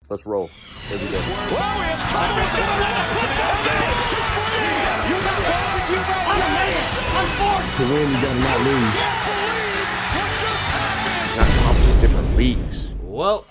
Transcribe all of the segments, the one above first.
Let's roll. Here we go. Whoa, he has trouble with this To win, you gotta not lose. Not just different leagues. Well,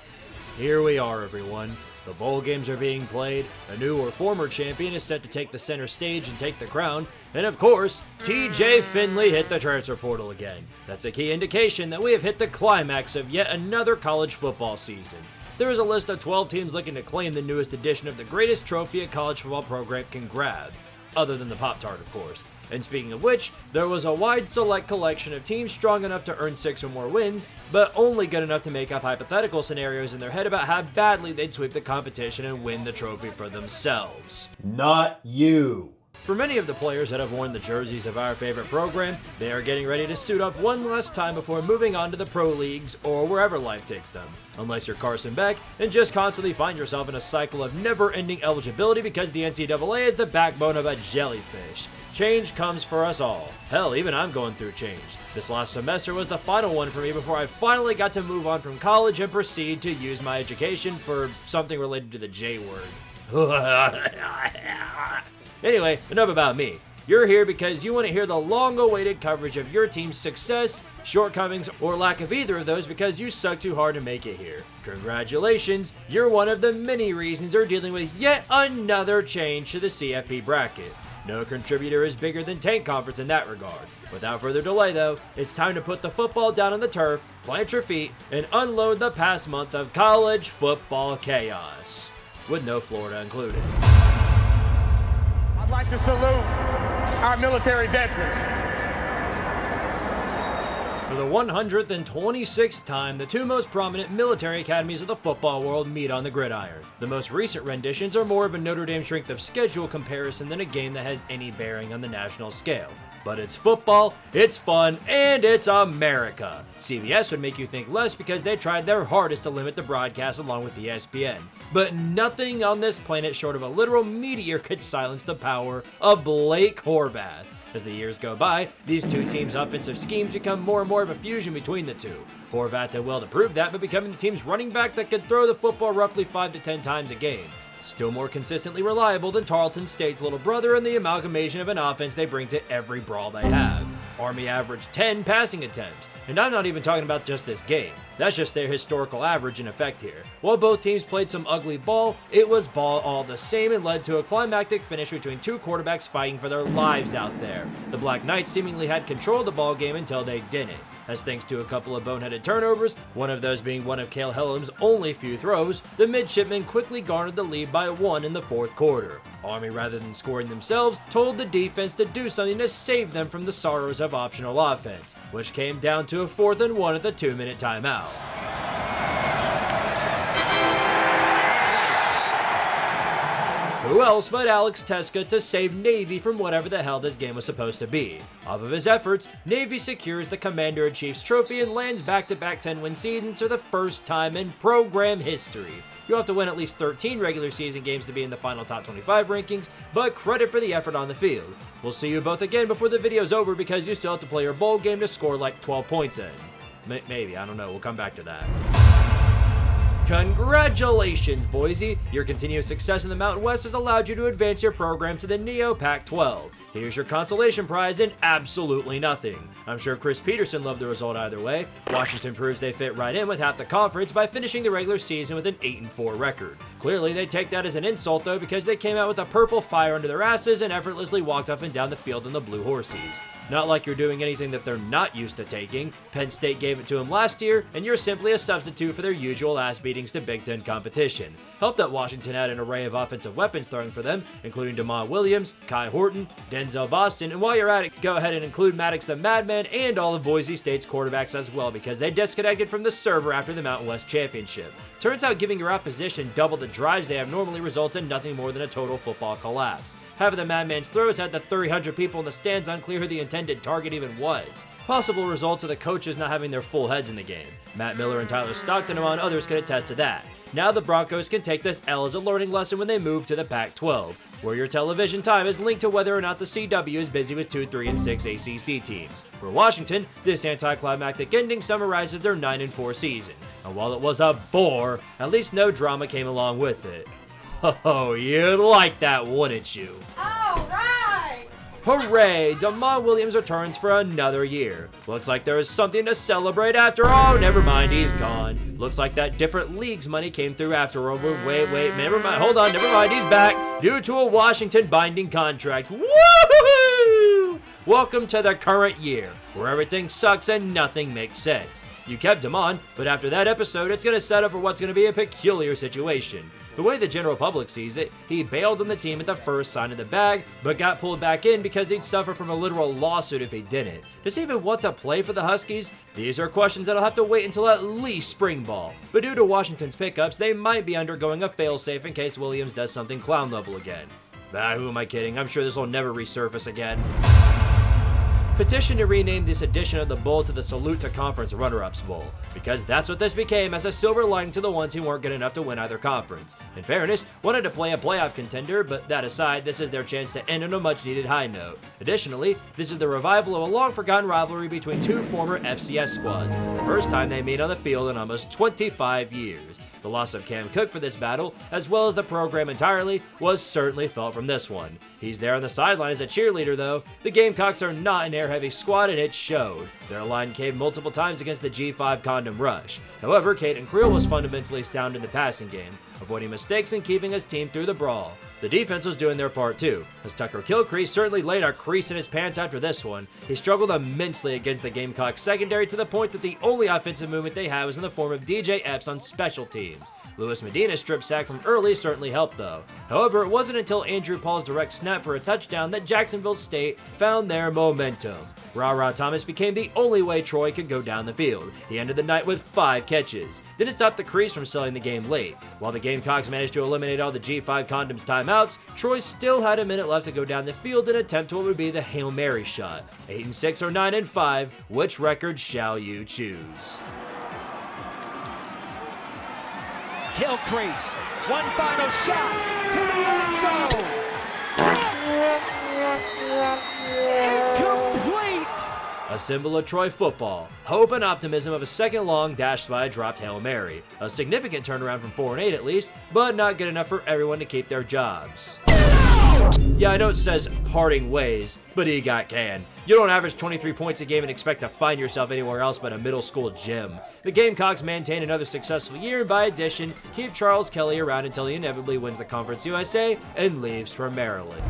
here we are, everyone. The bowl games are being played, a new or former champion is set to take the center stage and take the crown, and of course, TJ Finley hit the transfer portal again. That's a key indication that we have hit the climax of yet another college football season. There is a list of 12 teams looking to claim the newest edition of the greatest trophy a college football program can grab, other than the Pop-Tart, of course. And speaking of which, there was a wide select collection of teams strong enough to earn 6 or more wins, but only good enough to make up hypothetical scenarios in their head about how badly they'd sweep the competition and win the trophy for themselves. Not you. For many of the players that have worn the jerseys of our favorite program, they are getting ready to suit up one last time before moving on to the pro leagues or wherever life takes them. Unless you're Carson Beck and just constantly find yourself in a cycle of never-ending eligibility because the NCAA is the backbone of a jellyfish. Change comes for us all. Hell, even I'm going through change. This last semester was the final one for me before I finally got to move on from college and proceed to use my education for something related to the J word. Anyway, enough about me. You're here because you want to hear the long-awaited coverage of your team's success, shortcomings, or lack of either of those because you suck too hard to make it here. Congratulations, you're one of the many reasons they're dealing with yet another change to the CFP bracket. No contributor is bigger than Tank Conference in that regard. Without further delay though, it's time to put the football down on the turf, plant your feet, and unload the past month of college football chaos. With no Florida included. I'd like to salute our military veterans. For the 126th time, the two most prominent military academies of the football world meet on the gridiron. The most recent renditions are more of a Notre Dame strength of schedule comparison than a game that has any bearing on the national scale. But it's football, it's fun, and it's America. CBS would make you think less because they tried their hardest to limit the broadcast along with ESPN. But nothing on this planet short of a literal meteor could silence the power of Blake Horvath. As the years go by, these two teams' offensive schemes become more and more of a fusion between the two. Horvath did well to prove that by becoming the team's running back that could throw the football roughly 5 to 10 times a game. Still more consistently reliable than Tarleton State's little brother and the amalgamation of an offense they bring to every brawl they have. Army averaged 10 passing attempts, and I'm not even talking about just this game. That's just their historical average in effect here. While both teams played some ugly ball, it was ball all the same and led to a climactic finish between two quarterbacks fighting for their lives out there. The Black Knights seemingly had control of the ball game until they didn't. As thanks to a couple of boneheaded turnovers, one of those being one of Cale Hellam's only few throws, the midshipmen quickly garnered the lead by 1 in the fourth quarter. Army, rather than scoring themselves, told the defense to do something to save them from the sorrows of optional offense, which came down to a 4th and 1 at the 2-minute timeout. Who else but Alex Teska to save Navy from whatever the hell this game was supposed to be? Off of his efforts, Navy secures the Commander-in-Chief's trophy and lands back-to-back 10-win seasons for the first time in program history. You'll have to win at least 13 regular season games to be in the final top 25 rankings, but credit for the effort on the field. We'll see you both again before the video's over because you still have to play your bowl game to score like 12 points in. Maybe, I don't know, we'll come back to that. Congratulations, Boise! Your continuous success in the Mountain West has allowed you to advance your program to the Neo Pac-12. Here's your consolation prize in absolutely nothing. I'm sure Chris Peterson loved the result either way. Washington proves they fit right in with half the conference by finishing the regular season with an 8-4 record. Clearly, they take that as an insult though because they came out with a purple fire under their asses and effortlessly walked up and down the field in the Blue Horsies. Not like you're doing anything that they're not used to taking. Penn State gave it to them last year, and you're simply a substitute for their usual ass beatings to Big Ten competition. Help that Washington had an array of offensive weapons throwing for them, including Damon Williams, Kai Horton, Denzel Boston, and while you're at it, go ahead and include Maddox the Madman and all of Boise State's quarterbacks as well because they disconnected from the server after the Mountain West Championship. Turns out giving your opposition double the drives they have normally results in nothing more than a total football collapse. Half of the Madman's throws had the 300 people in the stands unclear who the intended target even was. Possible results of the coaches not having their full heads in the game. Matt Miller and Tyler Stockton, among others, could attest to that. Now the Broncos can take this L as a learning lesson when they move to the Pac-12, where your television time is linked to whether or not the CW is busy with 2, 3, and 6 ACC teams. For Washington, this anticlimactic ending summarizes their 9-4 season, and while it was a bore, at least no drama came along with it. Oh, you'd like that, wouldn't you? All right! Hooray! Damon Williams returns for another year. Looks like there is something to celebrate after all. Never mind, he's gone. Looks like that different leagues money came through after all. Wait, never mind. Hold on, never mind, he's back. Due to a Washington binding contract. Woohoo! Welcome to the current year, where everything sucks and nothing makes sense. You kept him on, but after that episode, it's going to set up for what's going to be a peculiar situation. The way the general public sees it, he bailed on the team at the first sign of the bag, but got pulled back in because he'd suffer from a literal lawsuit if he didn't. Does he even want to play for the Huskies? These are questions that'll have to wait until at least spring ball. But due to Washington's pickups, they might be undergoing a failsafe in case Williams does something clown level again. Who am I kidding? I'm sure this will never resurface again. Petition to rename this edition of the Bowl to the Salute to Conference Runner-Ups Bowl, because that's what this became, as a silver lining to the ones who weren't good enough to win either conference. In fairness, wanted to play a playoff contender, but that aside, this is their chance to end on a much-needed high note. Additionally, this is the revival of a long-forgotten rivalry between two former FCS squads, the first time they meet on the field in almost 25 years. The loss of Cam Cook for this battle, as well as the program entirely, was certainly felt from this one. He's there on the sideline as a cheerleader though. The Gamecocks are not an air-heavy squad and it showed. Their line caved multiple times against the G5 condom rush. However, Caden Creel was fundamentally sound in the passing game, avoiding mistakes and keeping his team through the brawl. The defense was doing their part too, as Tucker Kilcrease certainly laid a crease in his pants after this one. He struggled immensely against the Gamecocks secondary to the point that the only offensive movement they had was in the form of DJ Epps on special teams. Lewis Medina's strip sack from early certainly helped though. However, it wasn't until Andrew Paul's direct snap for a touchdown that Jacksonville State found their momentum. Ra Thomas became the only way Troy could go down the field. He ended the night with 5 catches. Didn't stop the Crease from selling the game late. While the Gamecocks managed to eliminate all the G5 condoms timeouts, Troy still had a minute left to go down the field and attempt what would be the Hail Mary shot. 8-6 or 9-5, which record shall you choose? Kilcrease, one final shot to the end zone. Incomplete. A symbol of Troy football, hope and optimism of a second long dashed by a dropped Hail Mary. A significant turnaround from 4-8 at least, but not good enough for everyone to keep their jobs. Yeah, I know it says parting ways, but he got canned. You don't average 23 points a game and expect to find yourself anywhere else but a middle school gym. The Gamecocks maintain another successful year and by addition, keep Charles Kelly around until he inevitably wins the Conference USA and leaves for Maryland.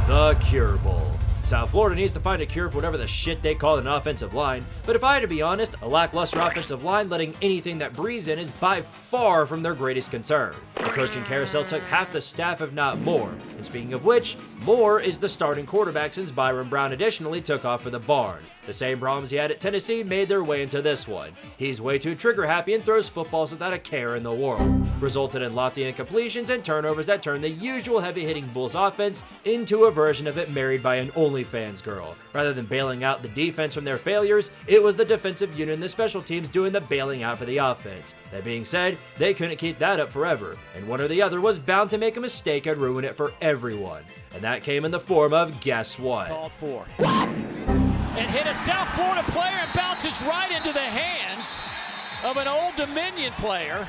The Cure Bowl. South Florida needs to find a cure for whatever the shit they call an offensive line, but if I had to be honest, a lackluster offensive line letting anything that breathes in is by far from their greatest concern. The coaching carousel took half the staff if not more, and speaking of which, Moore is the starting quarterback since Byron Brown additionally took off for the barn. The same problems he had at Tennessee made their way into this one. He's way too trigger happy and throws footballs without a care in the world. Resulted in lofty incompletions and turnovers that turned the usual heavy-hitting Bulls offense into a version of it married by an OnlyFans girl. Rather than bailing out the defense from their failures, it was the defensive unit and the special teams doing the bailing out for the offense. That being said, they couldn't keep that up forever, and one or the other was bound to make a mistake and ruin it for everyone. And that came in the form of guess what? Called for. And hit a South Florida player and bounces right into the hands of an Old Dominion player.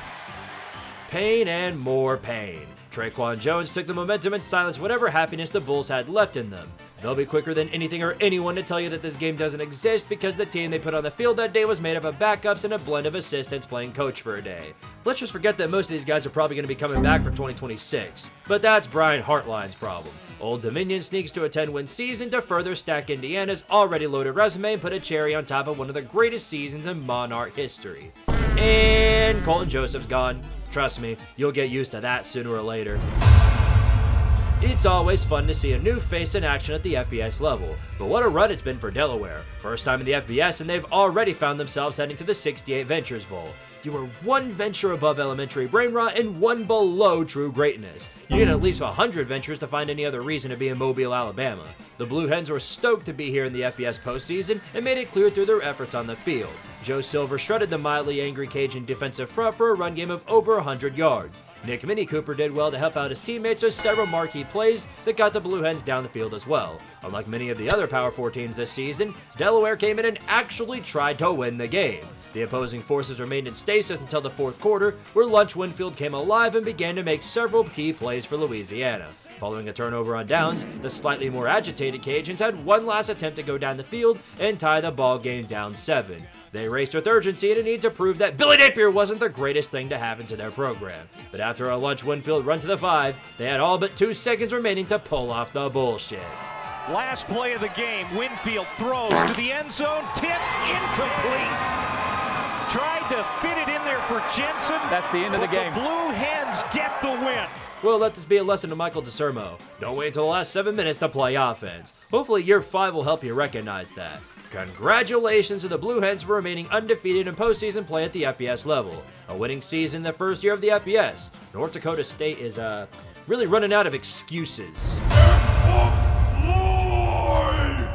Pain and more pain. Traquan Jones took the momentum and silenced whatever happiness the Bulls had left in them. They'll be quicker than anything or anyone to tell you that this game doesn't exist because the team they put on the field that day was made up of backups and a blend of assistants playing coach for a day. Let's just forget that most of these guys are probably going to be coming back for 2026. But that's Brian Hartline's problem. Old Dominion sneaks to a 10-win season to further stack Indiana's already loaded resume and put a cherry on top of one of the greatest seasons in Monarch history. And Colton Joseph's gone. Trust me, you'll get used to that sooner or later. It's always fun to see a new face in action at the FBS level, but what a run it's been for Delaware. First time in the FBS and they've already found themselves heading to the 68 Ventures Bowl. You were one venture above elementary brain rot and one below true greatness. You need at least 100 ventures to find any other reason to be in Mobile, Alabama. The Blue Hens were stoked to be here in the FBS postseason and made it clear through their efforts on the field. Joe Silver shredded the mildly angry Cajun defensive front for a run game of over 100 yards. Nick Mini Cooper did well to help out his teammates with several marquee plays that got the Blue Hens down the field as well. Unlike many of the other Power 4 teams this season, Delaware came in and actually tried to win the game. The opposing forces remained in stasis until the fourth quarter, where Lunch Winfield came alive and began to make several key plays for Louisiana. Following a turnover on downs, the slightly more agitated Cajuns had one last attempt to go down the field and tie the ball game down 7. They raced with urgency and a need to prove that Billy Napier wasn't the greatest thing to happen to their program. But after a Lunch Winfield run to the 5, they had all but 2 seconds remaining to pull off the bullshit. Last play of the game, Winfield throws to the end zone, tip incomplete. Tried to fit it in there for Jensen. That's the end of the game. The Blue Hens get the win. Well, let this be a lesson to Michael DeSermo. Don't wait until the last 7 minutes to play offense. Hopefully year 5 will help you recognize that. Congratulations to the Blue Hens for remaining undefeated in postseason play at the FBS level. A winning season the first year of the FBS. North Dakota State is really running out of excuses.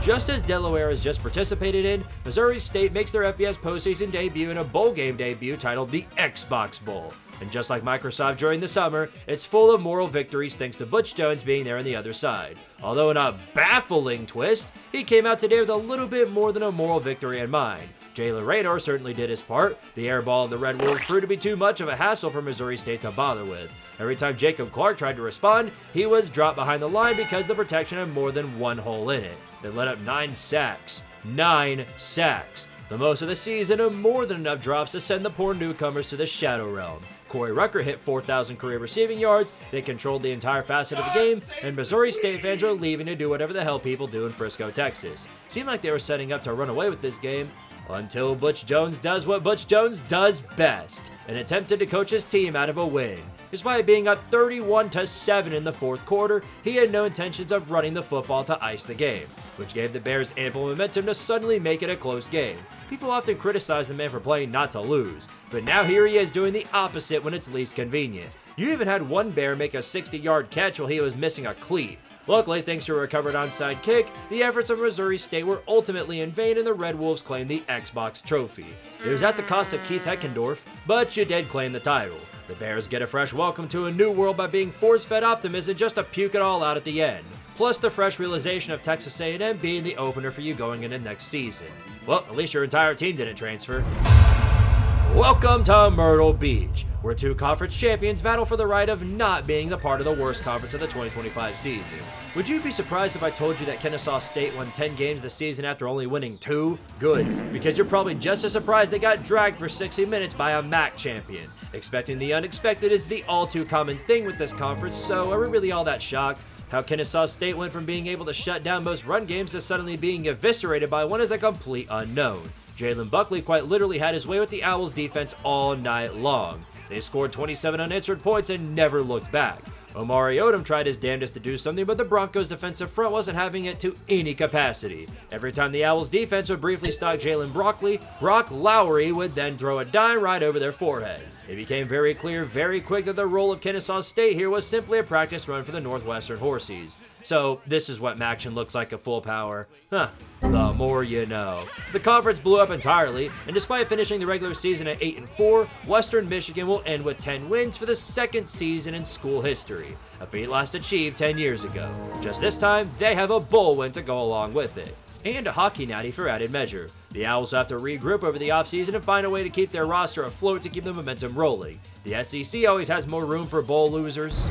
Just as Delaware has just participated in, Missouri State makes their FBS postseason debut in a bowl game debut titled the Xbox Bowl. And just like Microsoft during the summer, it's full of moral victories thanks to Butch Jones being there on the other side. Although in a baffling twist, he came out today with a little bit more than a moral victory in mind. Jalen Raynor certainly did his part. The air ball of the Red Wolves proved to be too much of a hassle for Missouri State to bother with. Every time Jacob Clark tried to respond, he was dropped behind the line because the protection had more than one hole in it. They let up 9 sacks. 9 sacks. The most of the season and more than enough drops to send the poor newcomers to the Shadow Realm. Corey Rucker hit 4,000 career receiving yards, they controlled the entire facet of the game, and Missouri State fans are leaving to do whatever the hell people do in Frisco, Texas. Seemed like they were setting up to run away with this game, until Butch Jones does what Butch Jones does best, and attempted to coach his team out of a win. Despite being up 31-7 in the fourth quarter, he had no intentions of running the football to ice the game, which gave the Bears ample momentum to suddenly make it a close game. People often criticize the man for playing not to lose, but now here he is doing the opposite when it's least convenient. You even had one Bear make a 60-yard catch while he was missing a cleat. Luckily, thanks to a recovered onside kick, the efforts of Missouri State were ultimately in vain and the Red Wolves claimed the Xbox trophy. It was at the cost of Keith Heckendorf, but you did claim the title. The Bears get a fresh welcome to a new world by being force-fed optimism just to puke it all out at the end. Plus the fresh realization of Texas A&M being the opener for you going into next season. Well, at least your entire team didn't transfer. Welcome to Myrtle Beach, where 2 conference champions battle for the right of not being the part of the worst conference of the 2025 season. Would you be surprised if I told you that Kennesaw State won 10 games this season after only winning 2? Good, because you're probably just as surprised they got dragged for 60 minutes by a MAC champion. Expecting the unexpected is the all too common thing with this conference, so are we really all that shocked? How Kennesaw State went from being able to shut down most run games to suddenly being eviscerated by one is a complete unknown. Jalen Buckley quite literally had his way with the Owls defense all night long. They scored 27 unanswered points and never looked back. Omari Odom tried his damnedest to do something, but the Broncos' defensive front wasn't having it to any capacity. Every time the Owls' defense would briefly stalk Jalen Broccoli, Brock Lowry would then throw a dime right over their forehead. It became very clear very quick that the role of Kennesaw State here was simply a practice run for the Northwestern Horsies. So this is what Maction looks like at full power. Huh, the more you know. The conference blew up entirely, and despite finishing the regular season at 8-4, Western Michigan will end with 10 wins for the second season in school history, a feat last achieved 10 years ago. Just this time, they have a bowl win to go along with it. And a hockey natty for added measure. The Owls have to regroup over the offseason and find a way to keep their roster afloat to keep the momentum rolling. The SEC always has more room for bowl losers.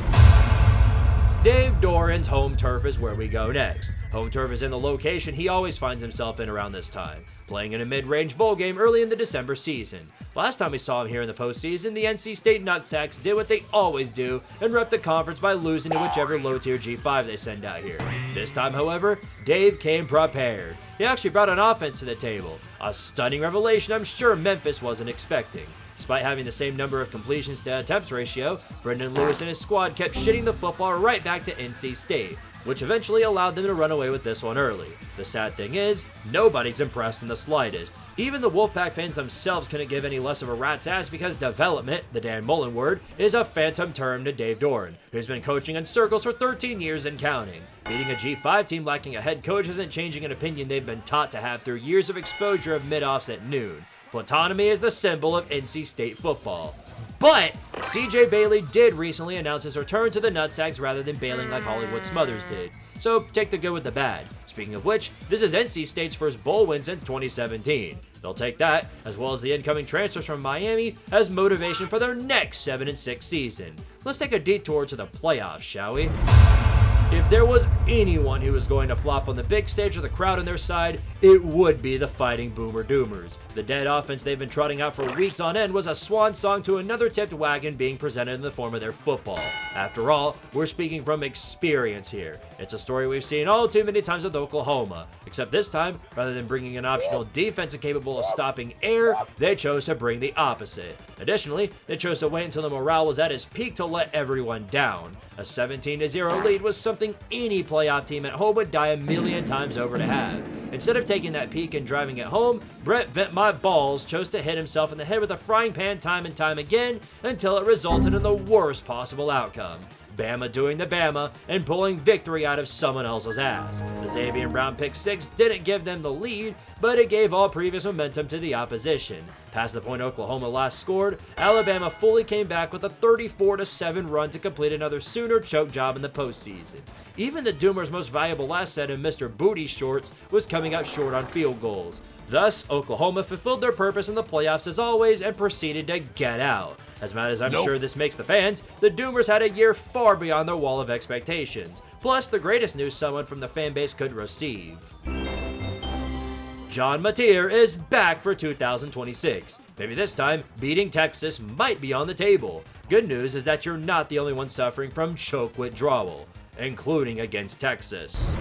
Dave Doran's home turf is where we go next. Home turf is in the location he always finds himself in around this time, playing in a mid-range bowl game early in the December season. Last time we saw him here in the postseason, the NC State Nutsacks did what they always do and rep the conference by losing to whichever low-tier G5 they send out here. This time, however, Dave came prepared. He actually brought an offense to the table, a stunning revelation I'm sure Memphis wasn't expecting. Despite having the same number of completions to attempts ratio, Brendan Lewis and his squad kept shitting the football right back to NC State, which eventually allowed them to run away with this one early. The sad thing is, nobody's impressed in the slightest. Even the Wolfpack fans themselves couldn't give any less of a rat's ass because development, the Dan Mullen word, is a phantom term to Dave Doran, who's been coaching in circles for 13 years and counting. Beating a G5 team lacking a head coach isn't changing an opinion they've been taught to have through years of exposure of mid-offs at noon. Platonomy is the symbol of NC State football. But CJ Bailey did recently announce his return to the Nutsacks rather than bailing like Hollywood Smothers did. So take the good with the bad. Speaking of which, this is NC State's first bowl win since 2017. They'll take that, as well as the incoming transfers from Miami, as motivation for their next 7-6 season. Let's take a detour to the playoffs, shall we? If there was anyone who was going to flop on the big stage with the crowd on their side, it would be the Fighting Boomer Doomers. The dead offense they've been trotting out for weeks on end was a swan song to another tipped wagon being presented in the form of their football. After all, we're speaking from experience here. It's a story we've seen all too many times with Oklahoma, except this time, rather than bringing an optional defense capable of stopping air, they chose to bring the opposite. Additionally, they chose to wait until the morale was at its peak to let everyone down. A 17-0 lead was something any playoff team at home would die a million times over to have. Instead of taking that peak and driving it home, Brett Vent My Balls chose to hit himself in the head with a frying pan time and time again until it resulted in the worst possible outcome. Bama doing the Bama and pulling victory out of someone else's ass. The Xavier Brown pick six didn't give them the lead, but it gave all previous momentum to the opposition. Past the point Oklahoma last scored, Alabama fully came back with a 34-7 run to complete another Sooner choke job in the postseason. Even the Doomers' most valuable asset in Mr. Booty Shorts was coming up short on field goals. Thus, Oklahoma fulfilled their purpose in the playoffs as always and proceeded to get out. As mad as I'm sure this makes the fans, the Doomers had a year far beyond their wall of expectations. Plus, the greatest news someone from the fanbase could receive. John Mateer is back for 2026. Maybe this time, beating Texas might be on the table. Good news is that you're not the only one suffering from choke withdrawal, including against Texas.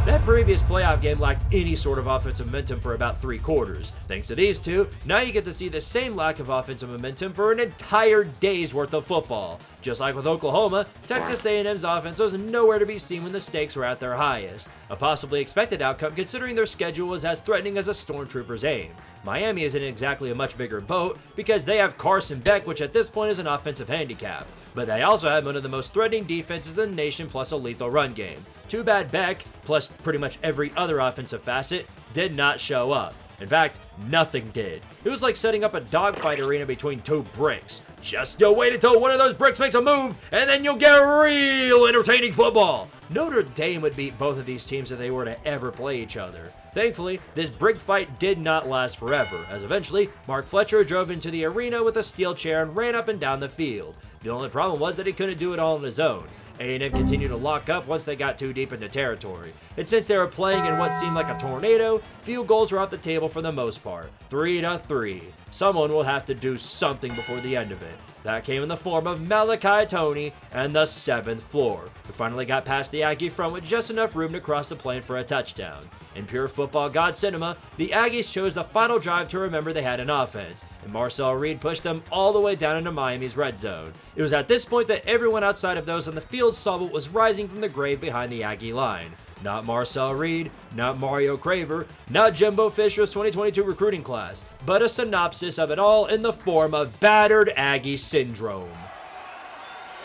That previous playoff game lacked any sort of offensive momentum for about 3 quarters. Thanks to these two, now you get to see the same lack of offensive momentum for an entire day's worth of football. Just like with Oklahoma, Texas A&M's offense was nowhere to be seen when the stakes were at their highest. A possibly expected outcome considering their schedule was as threatening as a stormtrooper's aim. Miami isn't exactly a much bigger boat because they have Carson Beck, which at this point is an offensive handicap. But they also have one of the most threatening defenses in the nation plus a lethal run game. Too bad Beck, plus pretty much every other offensive facet, did not show up. In fact, nothing did. It was like setting up a dogfight arena between 2 bricks. Just you wait until one of those bricks makes a move, and then you'll get real entertaining football. Notre Dame would beat both of these teams if they were to ever play each other. Thankfully, this brick fight did not last forever, as eventually, Mark Fletcher drove into the arena with a steel chair and ran up and down the field. The only problem was that he couldn't do it all on his own. A&M continued to lock up once they got too deep into territory. And since they were playing in what seemed like a tornado, field goals were off the table for the most part. 3-3. Someone will have to do something before the end of it. That came in the form of Malachi Toney and the 7th floor, who finally got past the Aggie front with just enough room to cross the plane for a touchdown. In pure football god cinema, the Aggies chose the final drive to remember they had an offense, and Marcel Reed pushed them all the way down into Miami's red zone. It was at this point that everyone outside of those on the field saw what was rising from the grave behind the Aggie line. Not Marcel Reed, not Mario Craver, not Jimbo Fisher's 2022 recruiting class, but a synopsis of it all in the form of battered Aggie syndrome.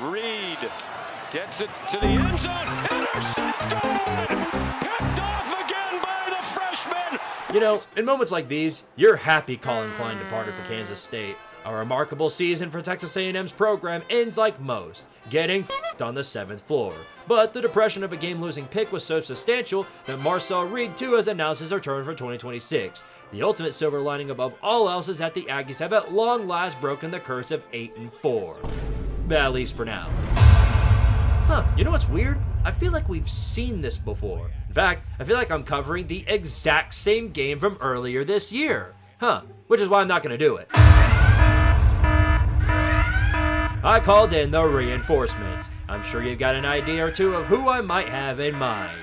Reed gets it to the end zone. Intercepted! Picked off again by the freshman. You know, in moments like these, you're happy Colin Klein departed for Kansas State. A remarkable season for Texas A&M's program ends like most, getting f***ed on the 7th floor. But the depression of a game-losing pick was so substantial that Marcel Reed too has announced his return for 2026. The ultimate silver lining above all else is that the Aggies have at long last broken the curse of 8-4. At least for now. You know what's weird? I feel like we've seen this before. In fact, I feel like I'm covering the exact same game from earlier this year. Which is why I'm not gonna do it. I called in the reinforcements. I'm sure you've got an idea or two of who I might have in mind.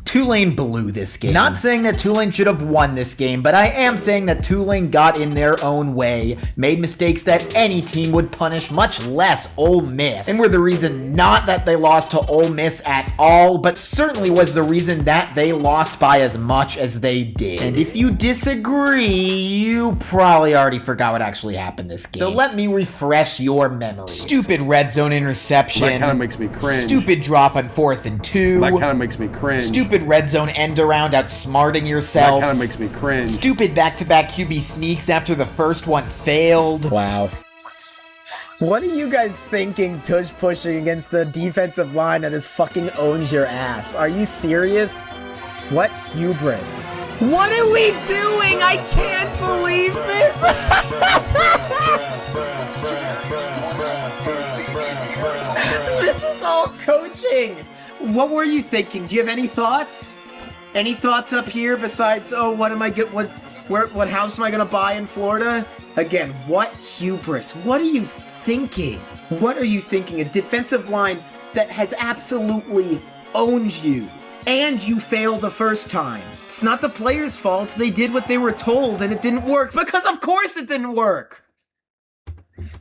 Tulane blew this game. Not saying that Tulane should have won this game, but I am saying that Tulane got in their own way, made mistakes that any team would punish, much less Ole Miss, and were the reason not that they lost to Ole Miss at all, but certainly was the reason that they lost by as much as they did. And if you disagree, you probably already forgot what actually happened this game. So let me refresh your memory. Stupid red zone interception. That kind of makes me cringe. Stupid drop on 4th and 2. That kind of makes me cringe. Stupid red zone end around, outsmarting yourself. That kind of makes me cringe. Stupid back-to-back QB sneaks after the first one failed. Wow. What are you guys thinking tush pushing against a defensive line that just fucking owns your ass? Are you serious? What hubris. What are we doing? I can't believe this! This is all coaching! What were you thinking? Do you have any thoughts? Any thoughts up here besides, oh, what house am I gonna buy in Florida? Again, what hubris? What are you thinking? What are you thinking? A defensive line that has absolutely owned you. And you failed the first time. It's not the players' fault. They did what they were told and it didn't work. Because of course it didn't work!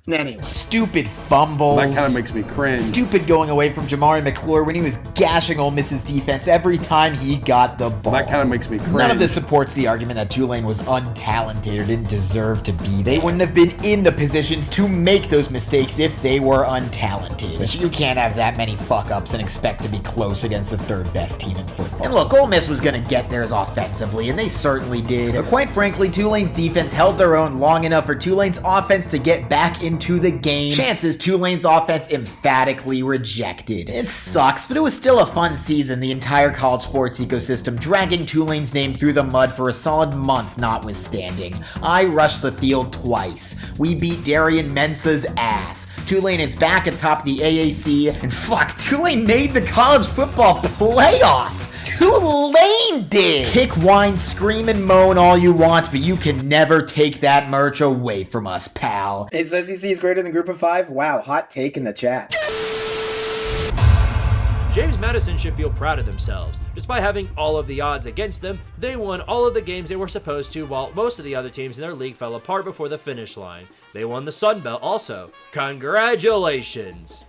Anyway. Stupid fumbles. That kind of makes me cringe. Stupid going away from Jamari McClure when he was gashing Ole Miss's defense every time he got the ball. That kind of makes me cringe. None of this supports the argument that Tulane was untalented or didn't deserve to be there. They wouldn't have been in the positions to make those mistakes if they were untalented. But you can't have that many fuck-ups and expect to be close against the third best team in football. And look, Ole Miss was going to get theirs offensively, and they certainly did. But quite frankly, Tulane's defense held their own long enough for Tulane's offense to get back into the game. Chances Tulane's offense emphatically rejected. It sucks, but it was still a fun season, the entire college sports ecosystem dragging Tulane's name through the mud for a solid month notwithstanding. I rushed the field twice. We beat Darian Mensah's ass. Tulane is back atop the AAC, and fuck, Tulane made the college football playoff! Tulane did! Kick, whine, scream, and moan all you want, but you can never take that merch away from us, pal. Is SEC is greater than Group of 5? Wow, hot take in the chat. James Madison should feel proud of themselves. Despite having all of the odds against them, they won all of the games they were supposed to, while most of the other teams in their league fell apart before the finish line. They won the Sun Belt also. Congratulations!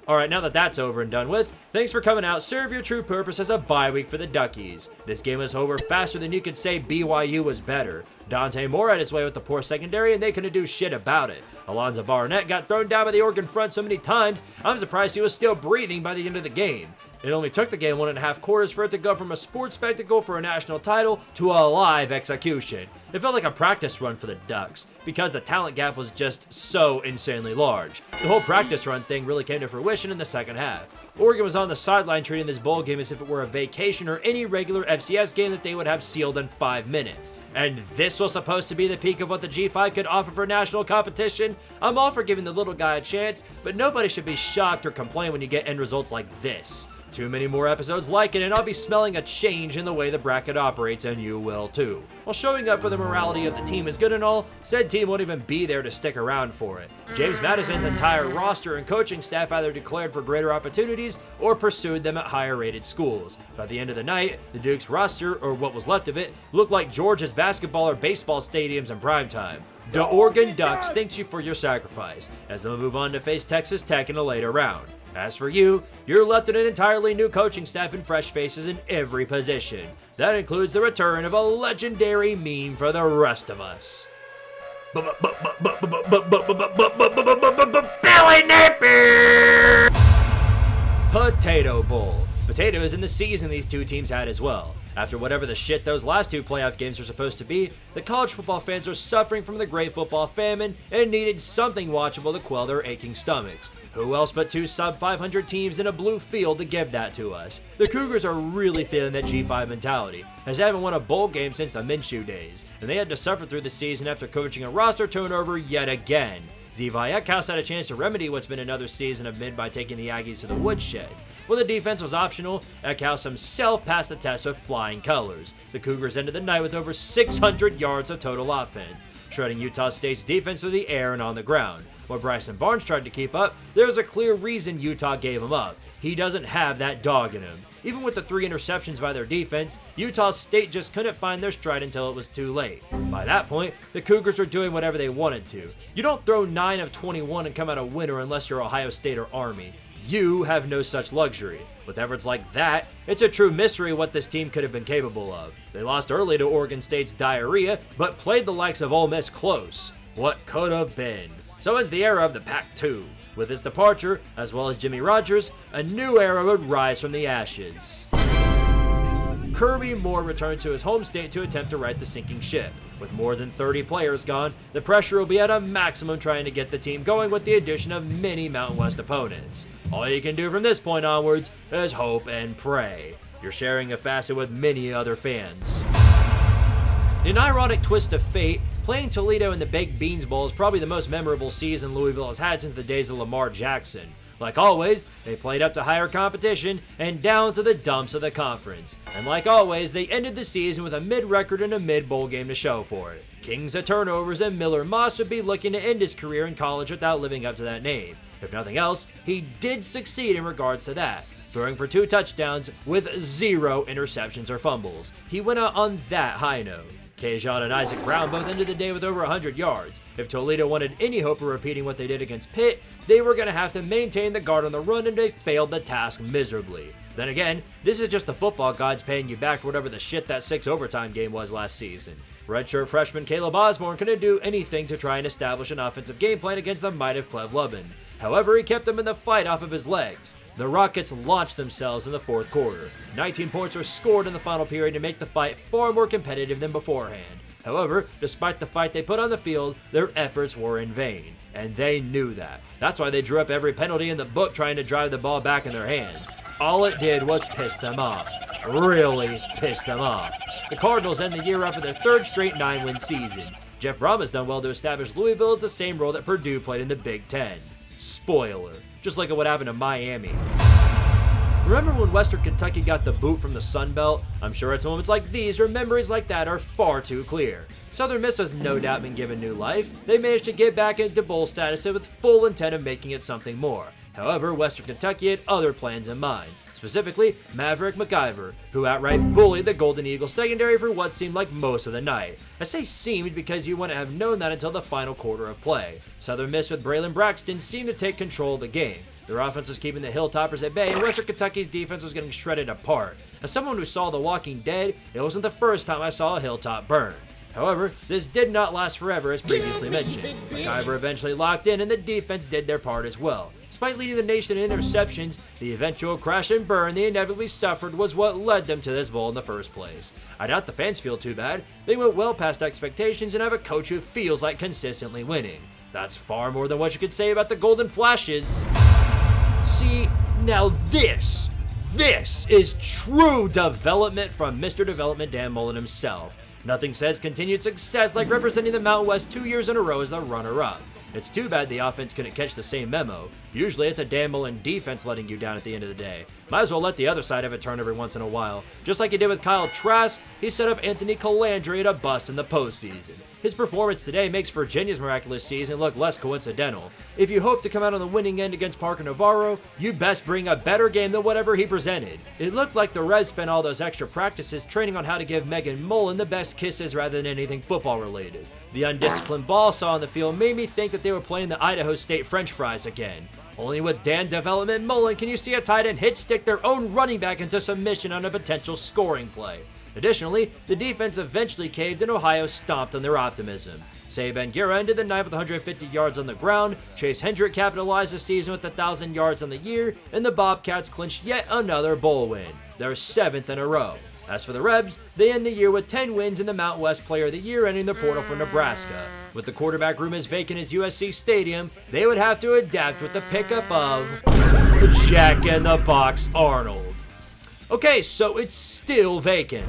Alright, now that that's over and done with, thanks for coming out. Serve your true purpose as a bye week for the Duckies. This game was over faster than you could say BYU was better. Dante Moore had his way with the poor secondary, and they couldn't do shit about it. Alonzo Barnett got thrown down by the Oregon front so many times, I'm surprised he was still breathing by the end of the game. It only took the game 1.5 quarters for it to go from a sports spectacle for a national title to a live execution. It felt like a practice run for the Ducks, because the talent gap was just so insanely large. The whole practice run thing really came to fruition in the second half. Oregon was on the sideline treating this bowl game as if it were a vacation or any regular FCS game that they would have sealed in 5 minutes. And this was supposed to be the peak of what the G5 could offer for national competition? I'm all for giving the little guy a chance, but nobody should be shocked or complain when you get end results like this. Too many more episodes like it, and I'll be smelling a change in the way the bracket operates, and you will too. While showing up for the morality of the team is good and all, said team won't even be there to stick around for it. James Madison's entire roster and coaching staff either declared for greater opportunities or pursued them at higher rated schools. By the end of the night, the Duke's roster, or what was left of it, looked like Georgia's basketball or baseball stadiums in primetime. The Oregon Ducks thanks you for your sacrifice, as they'll move on to face Texas Tech in a later round. As for you, you're left with an entirely new coaching staff and fresh faces in every position. That includes the return of a legendary meme for the rest of us. Billy Napier! Potato Bowl. Potatoes in the season these two teams had as well. After whatever the shit those last two playoff games were supposed to be, the college football fans are suffering from the great football famine and needed something watchable to quell their aching stomachs. Who else but two sub-500 teams in a blue field to give that to us? The Cougars are really feeling that G5 mentality, as they haven't won a bowl game since the Minshew days, and they had to suffer through the season after coaching a roster turnover yet again. Reliaquest had a chance to remedy what's been another season of mid by taking the Aggies to the woodshed. While the defense was optional, Eckhouse himself passed the test with flying colors. The Cougars ended the night with over 600 yards of total offense, shredding Utah State's defense through the air and on the ground. While Bryson Barnes tried to keep up, there's a clear reason Utah gave him up. He doesn't have that dog in him. Even with the 3 interceptions by their defense, Utah State just couldn't find their stride until it was too late. By that point, the Cougars were doing whatever they wanted to. You don't throw 9 of 21 and come out a winner unless you're Ohio State or Army. You have no such luxury. With efforts like that, it's a true mystery what this team could have been capable of. They lost early to Oregon State's diarrhea, but played the likes of Ole Miss close. What could have been? So ends the era of the Pac-2. With its departure, as well as Jimmy Rogers, a new era would rise from the ashes. Kirby Moore returned to his home state to attempt to right the sinking ship. With more than 30 players gone, the pressure will be at a maximum trying to get the team going with the addition of many Mountain West opponents. All you can do from this point onwards is hope and pray. You're sharing a facet with many other fans. In an ironic twist of fate, playing Toledo in the Baked Beans Bowl is probably the most memorable season Louisville has had since the days of Lamar Jackson. Like always, they played up to higher competition and down to the dumps of the conference. And like always, they ended the season with a mid-record and a mid-bowl game to show for it. Kings of turnovers and Miller Moss would be looking to end his career in college without living up to that name. If nothing else, he did succeed in regards to that, throwing for 2 touchdowns with 0 interceptions or fumbles. He went out on that high note. Kajon and Isaac Brown both ended the day with over 100 yards. If Toledo wanted any hope of repeating what they did against Pitt, they were going to have to maintain the guard on the run, and they failed the task miserably. Then again, this is just the football gods paying you back for whatever the shit that 6 overtime game was last season. Redshirt freshman Caleb Osborne couldn't do anything to try and establish an offensive game plan against the might of Cleve Lubin. However, he kept them in the fight off of his legs. The Rockets launched themselves in the fourth quarter. 19 points were scored in the final period to make the fight far more competitive than beforehand. However, despite the fight they put on the field, their efforts were in vain. And they knew that. That's why they drew up every penalty in the book trying to drive the ball back in their hands. All it did was piss them off. Really piss them off. The Cardinals end the year off with their 3rd straight 9-win season. Jeff Brom has done well to establish Louisville as the same role that Purdue played in the Big Ten. Spoiler. Just look at what happened to Miami. Remember when Western Kentucky got the boot from the Sun Belt? I'm sure it's moments like these where memories like that are far too clear. Southern Miss has no doubt been given new life. They managed to get back into bowl status with full intent of making it something more. However, Western Kentucky had other plans in mind. Specifically, Maverick McIver, who outright bullied the Golden Eagles secondary for what seemed like most of the night. I say seemed because you wouldn't have known that until the final quarter of play. Southern Miss with Braylon Braxton seemed to take control of the game. Their offense was keeping the Hilltoppers at bay, and Western Kentucky's defense was getting shredded apart. As someone who saw The Walking Dead, it wasn't the first time I saw a hilltop burn. However, this did not last forever as previously mentioned. McIver eventually locked in and the defense did their part as well. Despite leading the nation in interceptions, the eventual crash and burn they inevitably suffered was what led them to this bowl in the first place. I doubt the fans feel too bad. They went well past expectations and have a coach who feels like consistently winning. That's far more than what you could say about the Golden Flashes. See, now this is true development from Mr. Development Dan Mullen himself. Nothing says continued success like representing the Mountain West 2 years in a row as the runner-up. It's too bad the offense couldn't catch the same memo. Usually it's a Dan Mullen defense letting you down at the end of the day. Might as well let the other side have a turn every once in a while. Just like he did with Kyle Trask, he set up Anthony Calandri at a bust in the postseason. His performance today makes Virginia's miraculous season look less coincidental. If you hope to come out on the winning end against Parker Navarro, you best bring a better game than whatever he presented. It looked like the Reds spent all those extra practices training on how to give Megan Mullen the best kisses rather than anything football related. The undisciplined ball saw on the field made me think that they were playing the Idaho State French fries again. Only with Dan Development Mullen can you see a tight end hit stick their own running back into submission on a potential scoring play. Additionally, the defense eventually caved and Ohio stomped on their optimism. Saban Guerra ended the night with 150 yards on the ground, Chase Hendrick capitalized the season with 1,000 yards on the year, and the Bobcats clinched yet another bowl win, their 7th in a row. As for the Rebs, they end the year with 10 wins in the Mountain West Player of the Year, entering the portal for Nebraska. With the quarterback room as vacant as USC Stadium, they would have to adapt with the pickup of Jack in the Box Arnold. Okay, so it's still vacant.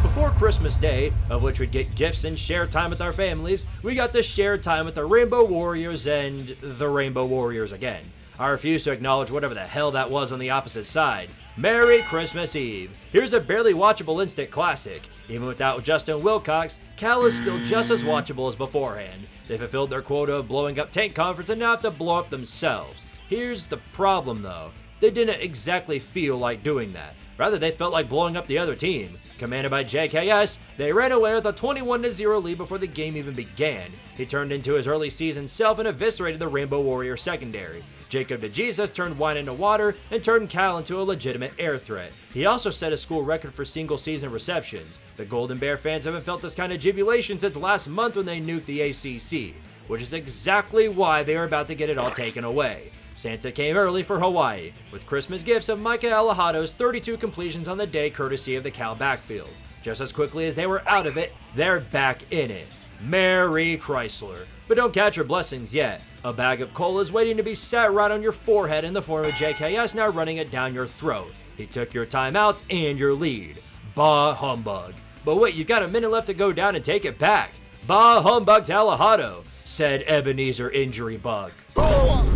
Before Christmas Day, of which we'd get gifts and share time with our families, we got to share time with the Rainbow Warriors and the Rainbow Warriors again. I refuse to acknowledge whatever the hell that was on the opposite side. Merry Christmas Eve. Here's a barely watchable instant classic. Even without Justin Wilcox, Cal is still just as watchable as beforehand. They fulfilled their quota of blowing up Tank Conference and now have to blow up themselves. Here's the problem though. They didn't exactly feel like doing that. Rather, they felt like blowing up the other team. Commanded by JKS, they ran away with a 21-0 lead before the game even began. He turned into his early season self and eviscerated the Rainbow Warrior secondary. Jacob DeJesus turned wine into water and turned Cal into a legitimate air threat. He also set a school record for single-season receptions. The Golden Bear fans haven't felt this kind of jubilation since last month when they nuked the ACC, which is exactly why they are about to get it all taken away. Santa came early for Hawaii, with Christmas gifts of Micah Alahado's 32 completions on the day courtesy of the Cal backfield. Just as quickly as they were out of it, they're back in it. Merry Chrysler. But don't catch your blessings yet. A bag of coal is waiting to be sat right on your forehead in the form of JKS now running it down your throat. He took your timeouts and your lead. Bah humbug. But wait, you've got a minute left to go down and take it back. Bah humbug to Alahado, said Ebenezer Injury Bug.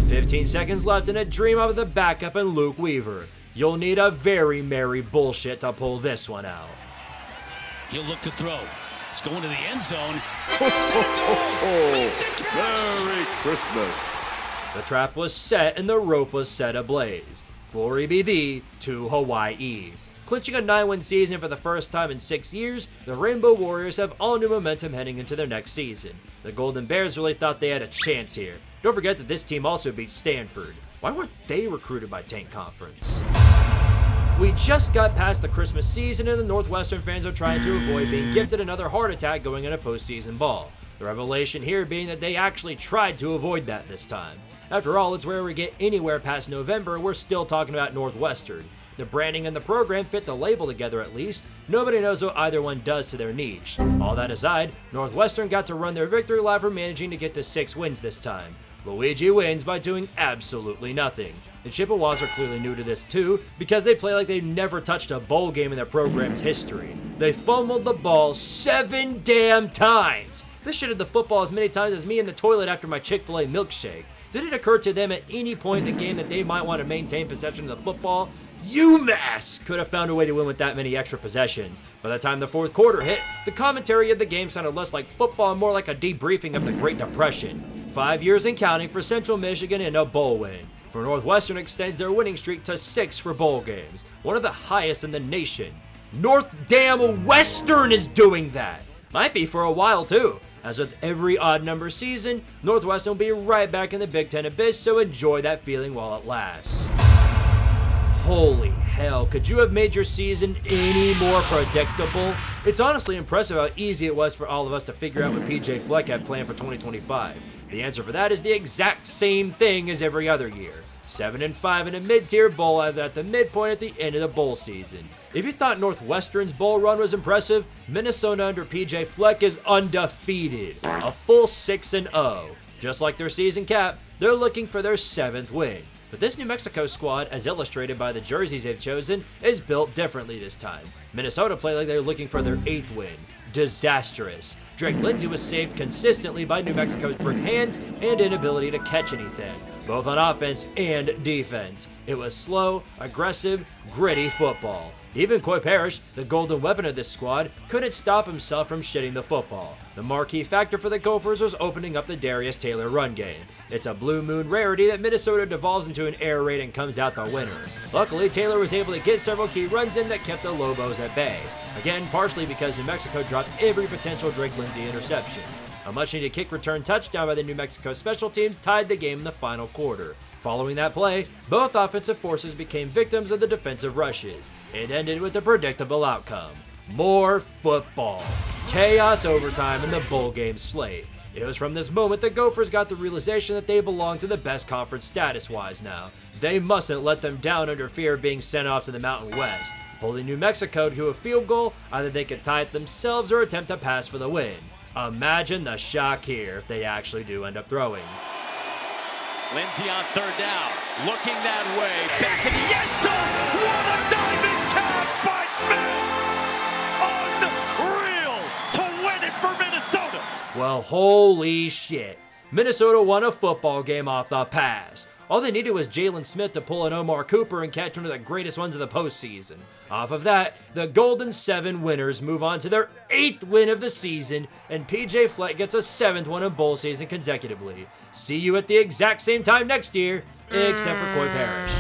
15 seconds left and a dream of the backup and Luke Weaver. You'll need a very merry bullshit to pull this one out. He'll look to throw. He's going to the end zone. Merry Christmas. The trap was set and the rope was set ablaze. Glory be thee to Hawaii. Clinching a 9-win season for the first time in 6 years, the Rainbow Warriors have all new momentum heading into their next season. The Golden Bears really thought they had a chance here. Don't forget that this team also beat Stanford. Why weren't they recruited by Tank Conference? We just got past the Christmas season and the Northwestern fans are trying to avoid being gifted another heart attack going into postseason ball. The revelation here being that they actually tried to avoid that this time. After all, it's rare we get anywhere past November, we're still talking about Northwestern. The branding and the program fit the label together at least. Nobody knows what either one does to their niche. All that aside, Northwestern got to run their victory lap for managing to get to 6 wins this time. Luigi wins by doing absolutely nothing. The Chippewas are clearly new to this too, because they play like they've never touched a bowl game in their program's history. They fumbled the ball 7 damn times. This shit hit the football as many times as me in the toilet after my Chick-fil-A milkshake. Did it occur to them at any point in the game that they might want to maintain possession of the football? UMass could have found a way to win with that many extra possessions. By the time the fourth quarter hit, the commentary of the game sounded less like football and more like a debriefing of the Great Depression. 5 years and counting for Central Michigan and a bowl win. For Northwestern extends their winning streak to 6 for bowl games, one of the highest in the nation. North damn Western is doing that. Might be for a while too. As with every odd number season, Northwestern will be right back in the Big Ten abyss, so enjoy that feeling while it lasts. Holy hell, could you have made your season any more predictable? It's honestly impressive how easy it was for all of us to figure out what PJ Fleck had planned for 2025. The answer for that is the exact same thing as every other year. 7-5 in a mid-tier bowl at the midpoint at the end of the bowl season. If you thought Northwestern's bowl run was impressive, Minnesota under PJ Fleck is undefeated. A full 6-0. Just like their season cap, they're looking for their 7th win. But this New Mexico squad, as illustrated by the jerseys they've chosen, is built differently this time. Minnesota play like they're looking for their 8th win. Disastrous. Drake Lindsey was saved consistently by New Mexico's brick hands and inability to catch anything, both on offense and defense. It was slow, aggressive, gritty football. Even Coy Parrish, the golden weapon of this squad, couldn't stop himself from shitting the football. The marquee factor for the Gophers was opening up the Darius Taylor run game. It's a blue moon rarity that Minnesota devolves into an air raid and comes out the winner. Luckily, Taylor was able to get several key runs in that kept the Lobos at bay. Again, partially because New Mexico dropped every potential Drake Lindsey interception. A much-needed kick return touchdown by the New Mexico special teams tied the game in the final quarter. Following that play, both offensive forces became victims of the defensive rushes. It ended with a predictable outcome. More football. Chaos overtime in the bowl game slate. It was from this moment the Gophers got the realization that they belong to the best conference status-wise now. They mustn't let them down under fear of being sent off to the Mountain West. Holding New Mexico to a field goal, either they could tie it themselves or attempt to pass for the win. Imagine the shock here if they actually do end up throwing. Lindsey on 3rd down, looking that way, back in the end zone. What a diving catch by Smith! Unreal to win it for Minnesota. Well, holy shit. Minnesota won a football game off the pass. All they needed was Jalen Smith to pull an Omar Cooper and catch one of the greatest ones of the postseason. Off of that, the Golden 7 winners move on to their 8th win of the season, and PJ Fleck gets a 7th one in bowl season consecutively. See you at the exact same time next year, except for Coy Parrish.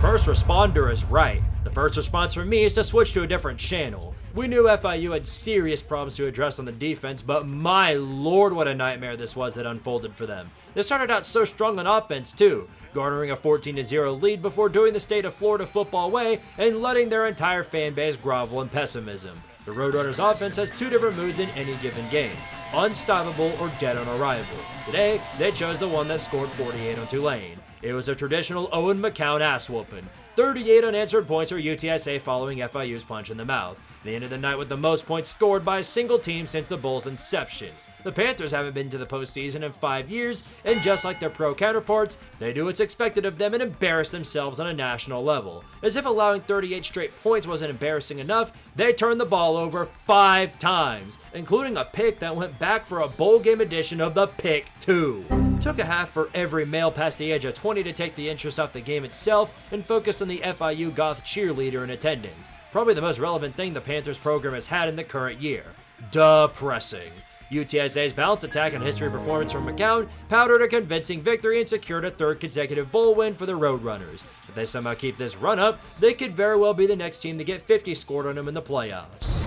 First responder is right. The first response from me is to switch to a different channel. We knew FIU had serious problems to address on the defense, but my lord what a nightmare this was that unfolded for them. They started out so strong on offense too, garnering a 14-0 lead before doing the state of Florida football way and letting their entire fan base grovel in pessimism. The Roadrunners offense has 2 different moods in any given game. unstoppable, or dead on arrival. Today, they chose the one that scored 48 on Tulane. It was a traditional Owen McCown ass-whooping. 38 unanswered points for UTSA following FIU's punch in the mouth. They ended the night with the most points scored by a single team since the Bulls' inception. The Panthers haven't been to the postseason in 5 years, and just like their pro counterparts, they do what's expected of them and embarrass themselves on a national level. As if allowing 38 straight points wasn't embarrassing enough, they turned the ball over 5 times, including a pick that went back for a bowl game edition of the Pick 2. Took a half for every male past the age of 20 to take the interest off the game itself and focus on the FIU goth cheerleader in attendance. Probably the most relevant thing the Panthers program has had in the current year. Depressing. UTSA's bounce attack and history performance from McCown powdered a convincing victory and secured a 3rd consecutive bowl win for the Roadrunners. If they somehow keep this run up, they could very well be the next team to get 50 scored on them in the playoffs.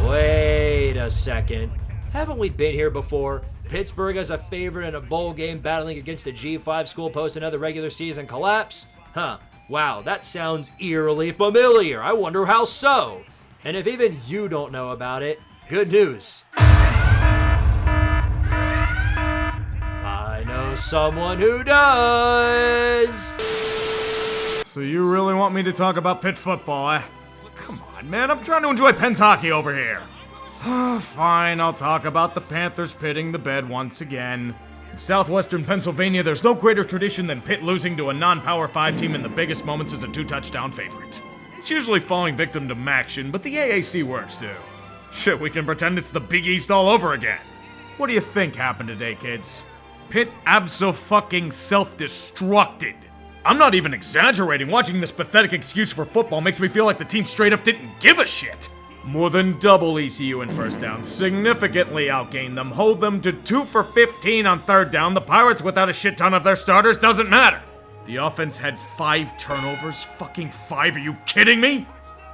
Wait a second. Haven't we been here before? Pittsburgh as a favorite in a bowl game battling against a G5 school post another regular season collapse? Huh. Wow, that sounds eerily familiar. I wonder how so. And if even you don't know about it, good news. I know someone who does. So you really want me to talk about Pitt football, eh? Come on, man, I'm trying to enjoy Penn's hockey over here. Fine, I'll talk about the Panthers pitting the bed once again. In southwestern Pennsylvania, there's no greater tradition than Pitt losing to a non-Power 5 team in the biggest moments as a 2-touchdown favorite. It's usually falling victim to Maction, but the AAC works too. Shit, we can pretend it's the Big East all over again. What do you think happened today, kids? Pitt abso-fucking-self-destructed. I'm not even exaggerating. Watching this pathetic excuse for football makes me feel like the team straight up didn't give a shit. More than double ECU in first down, significantly outgained them, hold them to 2 for 15 on third down. The Pirates, without a shit ton of their starters, doesn't matter. The offense had 5 turnovers. Fucking 5, are you kidding me?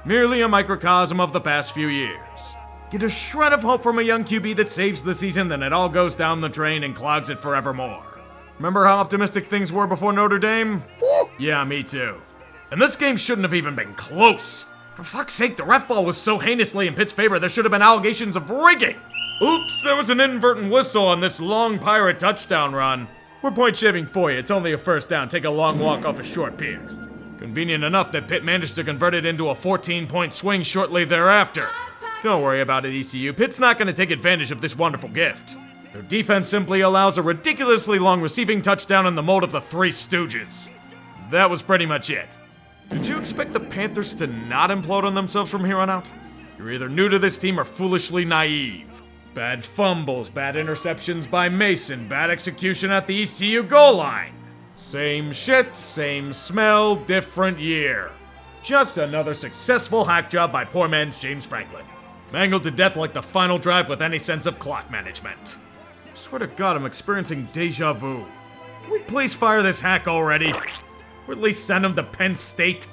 Merely a microcosm of the past few years. Get a shred of hope from a young QB that saves the season, then it all goes down the drain and clogs it forevermore. Remember how optimistic things were before Notre Dame? Yeah, me too. And this game shouldn't have even been close. For fuck's sake, the ref ball was so heinously in Pitt's favor, there should have been allegations of rigging. Oops, there was an inadvertent whistle on this long Pirate touchdown run. We're point shaving for you, it's only a first down, take a long walk off a short pier. Convenient enough that Pitt managed to convert it into a 14-point swing shortly thereafter. Don't worry about it, ECU. Pitt's not going to take advantage of this wonderful gift. Their defense simply allows a ridiculously long receiving touchdown in the mode of the Three Stooges. That was pretty much it. Did you expect the Panthers to not implode on themselves from here on out? You're either new to this team or foolishly naive. Bad fumbles, bad interceptions by Mason, bad execution at the ECU goal line. Same shit, same smell, different year. Just another successful hack job by poor man's James Franklin. Mangled to death like the final drive with any sense of clock management. I swear to God, I'm experiencing deja vu. Can we please fire this hack already? Or at least send him to Penn State?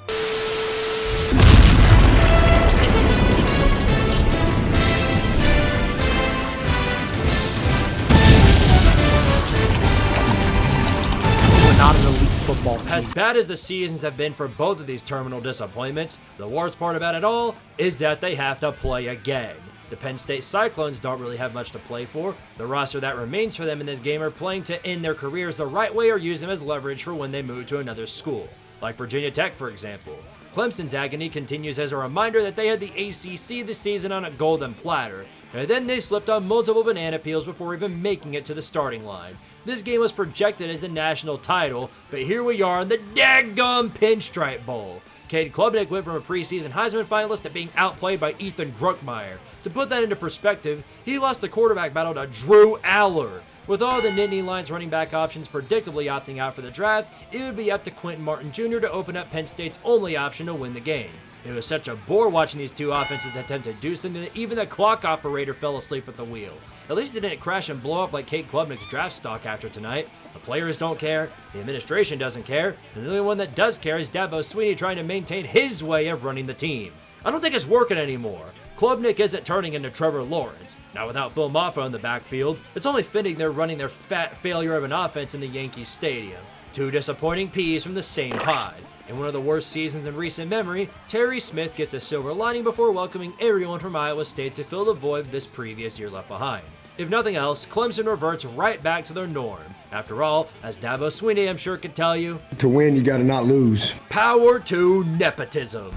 Not an elite football team. As bad as the seasons have been for both of these terminal disappointments, the worst part about it all is that they have to play again. The Penn State Cyclones don't really have much to play for. The roster that remains for them in this game are playing to end their careers the right way or use them as leverage for when they move to another school, like Virginia Tech, for example. Clemson's agony continues as a reminder that they had the ACC this season on a golden platter, and then they slipped on multiple banana peels before even making it to the starting line. This game was projected as the national title, but here we are in the daggum Pinstripe Bowl. Cade Klubnik went from a preseason Heisman finalist to being outplayed by Ethan Druckmeyer. To put that into perspective, he lost the quarterback battle to Drew Aller. With all the Nittany Lions running back options predictably opting out for the draft, it would be up to Quentin Martin Jr. to open up Penn State's only option to win the game. It was such a bore watching these two offenses attempt to do something that even the clock operator fell asleep at the wheel. At least it didn't crash and blow up like Cade Klubnik's draft stock after tonight. The players don't care, the administration doesn't care, and the only one that does care is Dabo Swinney trying to maintain his way of running the team. I don't think it's working anymore. Klubnik isn't turning into Trevor Lawrence. Now without Phil Maffa in the backfield, it's only fitting they're running their fat failure of an offense in the Yankees Stadium. Two disappointing peas from the same pod. In one of the worst seasons in recent memory, Terry Smith gets a silver lining before welcoming everyone from Iowa State to fill the void this previous year left behind. If nothing else, Clemson reverts right back to their norm. After all, as Dabo Swinney I'm sure could tell you, to win, you gotta not lose. Power to nepotism.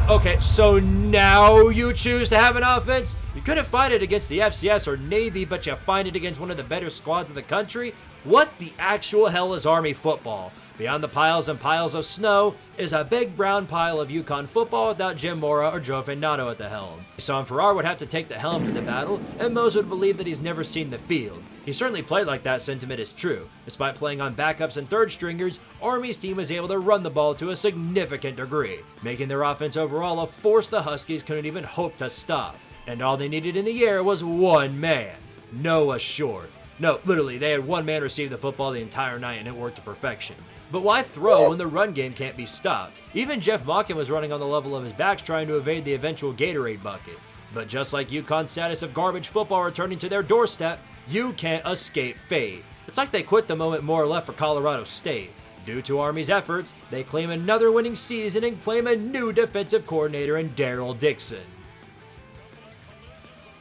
Okay, so now you choose to have an offense? You couldn't find it against the FCS or Navy, but you find it against one of the better squads in the country? What the actual hell is Army football? Beyond the piles and piles of snow is a big brown pile of UConn football without Jim Mora or Joe Fernando at the helm. Son Farrar would have to take the helm for the battle, and Mose would believe that he's never seen the field. He certainly played like that sentiment is true. Despite playing on backups and third stringers, Army's team was able to run the ball to a significant degree, making their offense overall a force the Huskies couldn't even hope to stop. And all they needed in the air was one man, Noah Short. No, literally, they had one man receive the football the entire night and it worked to perfection. But why throw when the run game can't be stopped? Even Jeff Mockin was running on the level of his backs trying to evade the eventual Gatorade bucket. But just like UConn's status of garbage football returning to their doorstep, you can't escape fate. It's like they quit the moment Moore left for Colorado State. Due to Army's efforts, they claim another winning season and claim a new defensive coordinator in Daryl Dixon.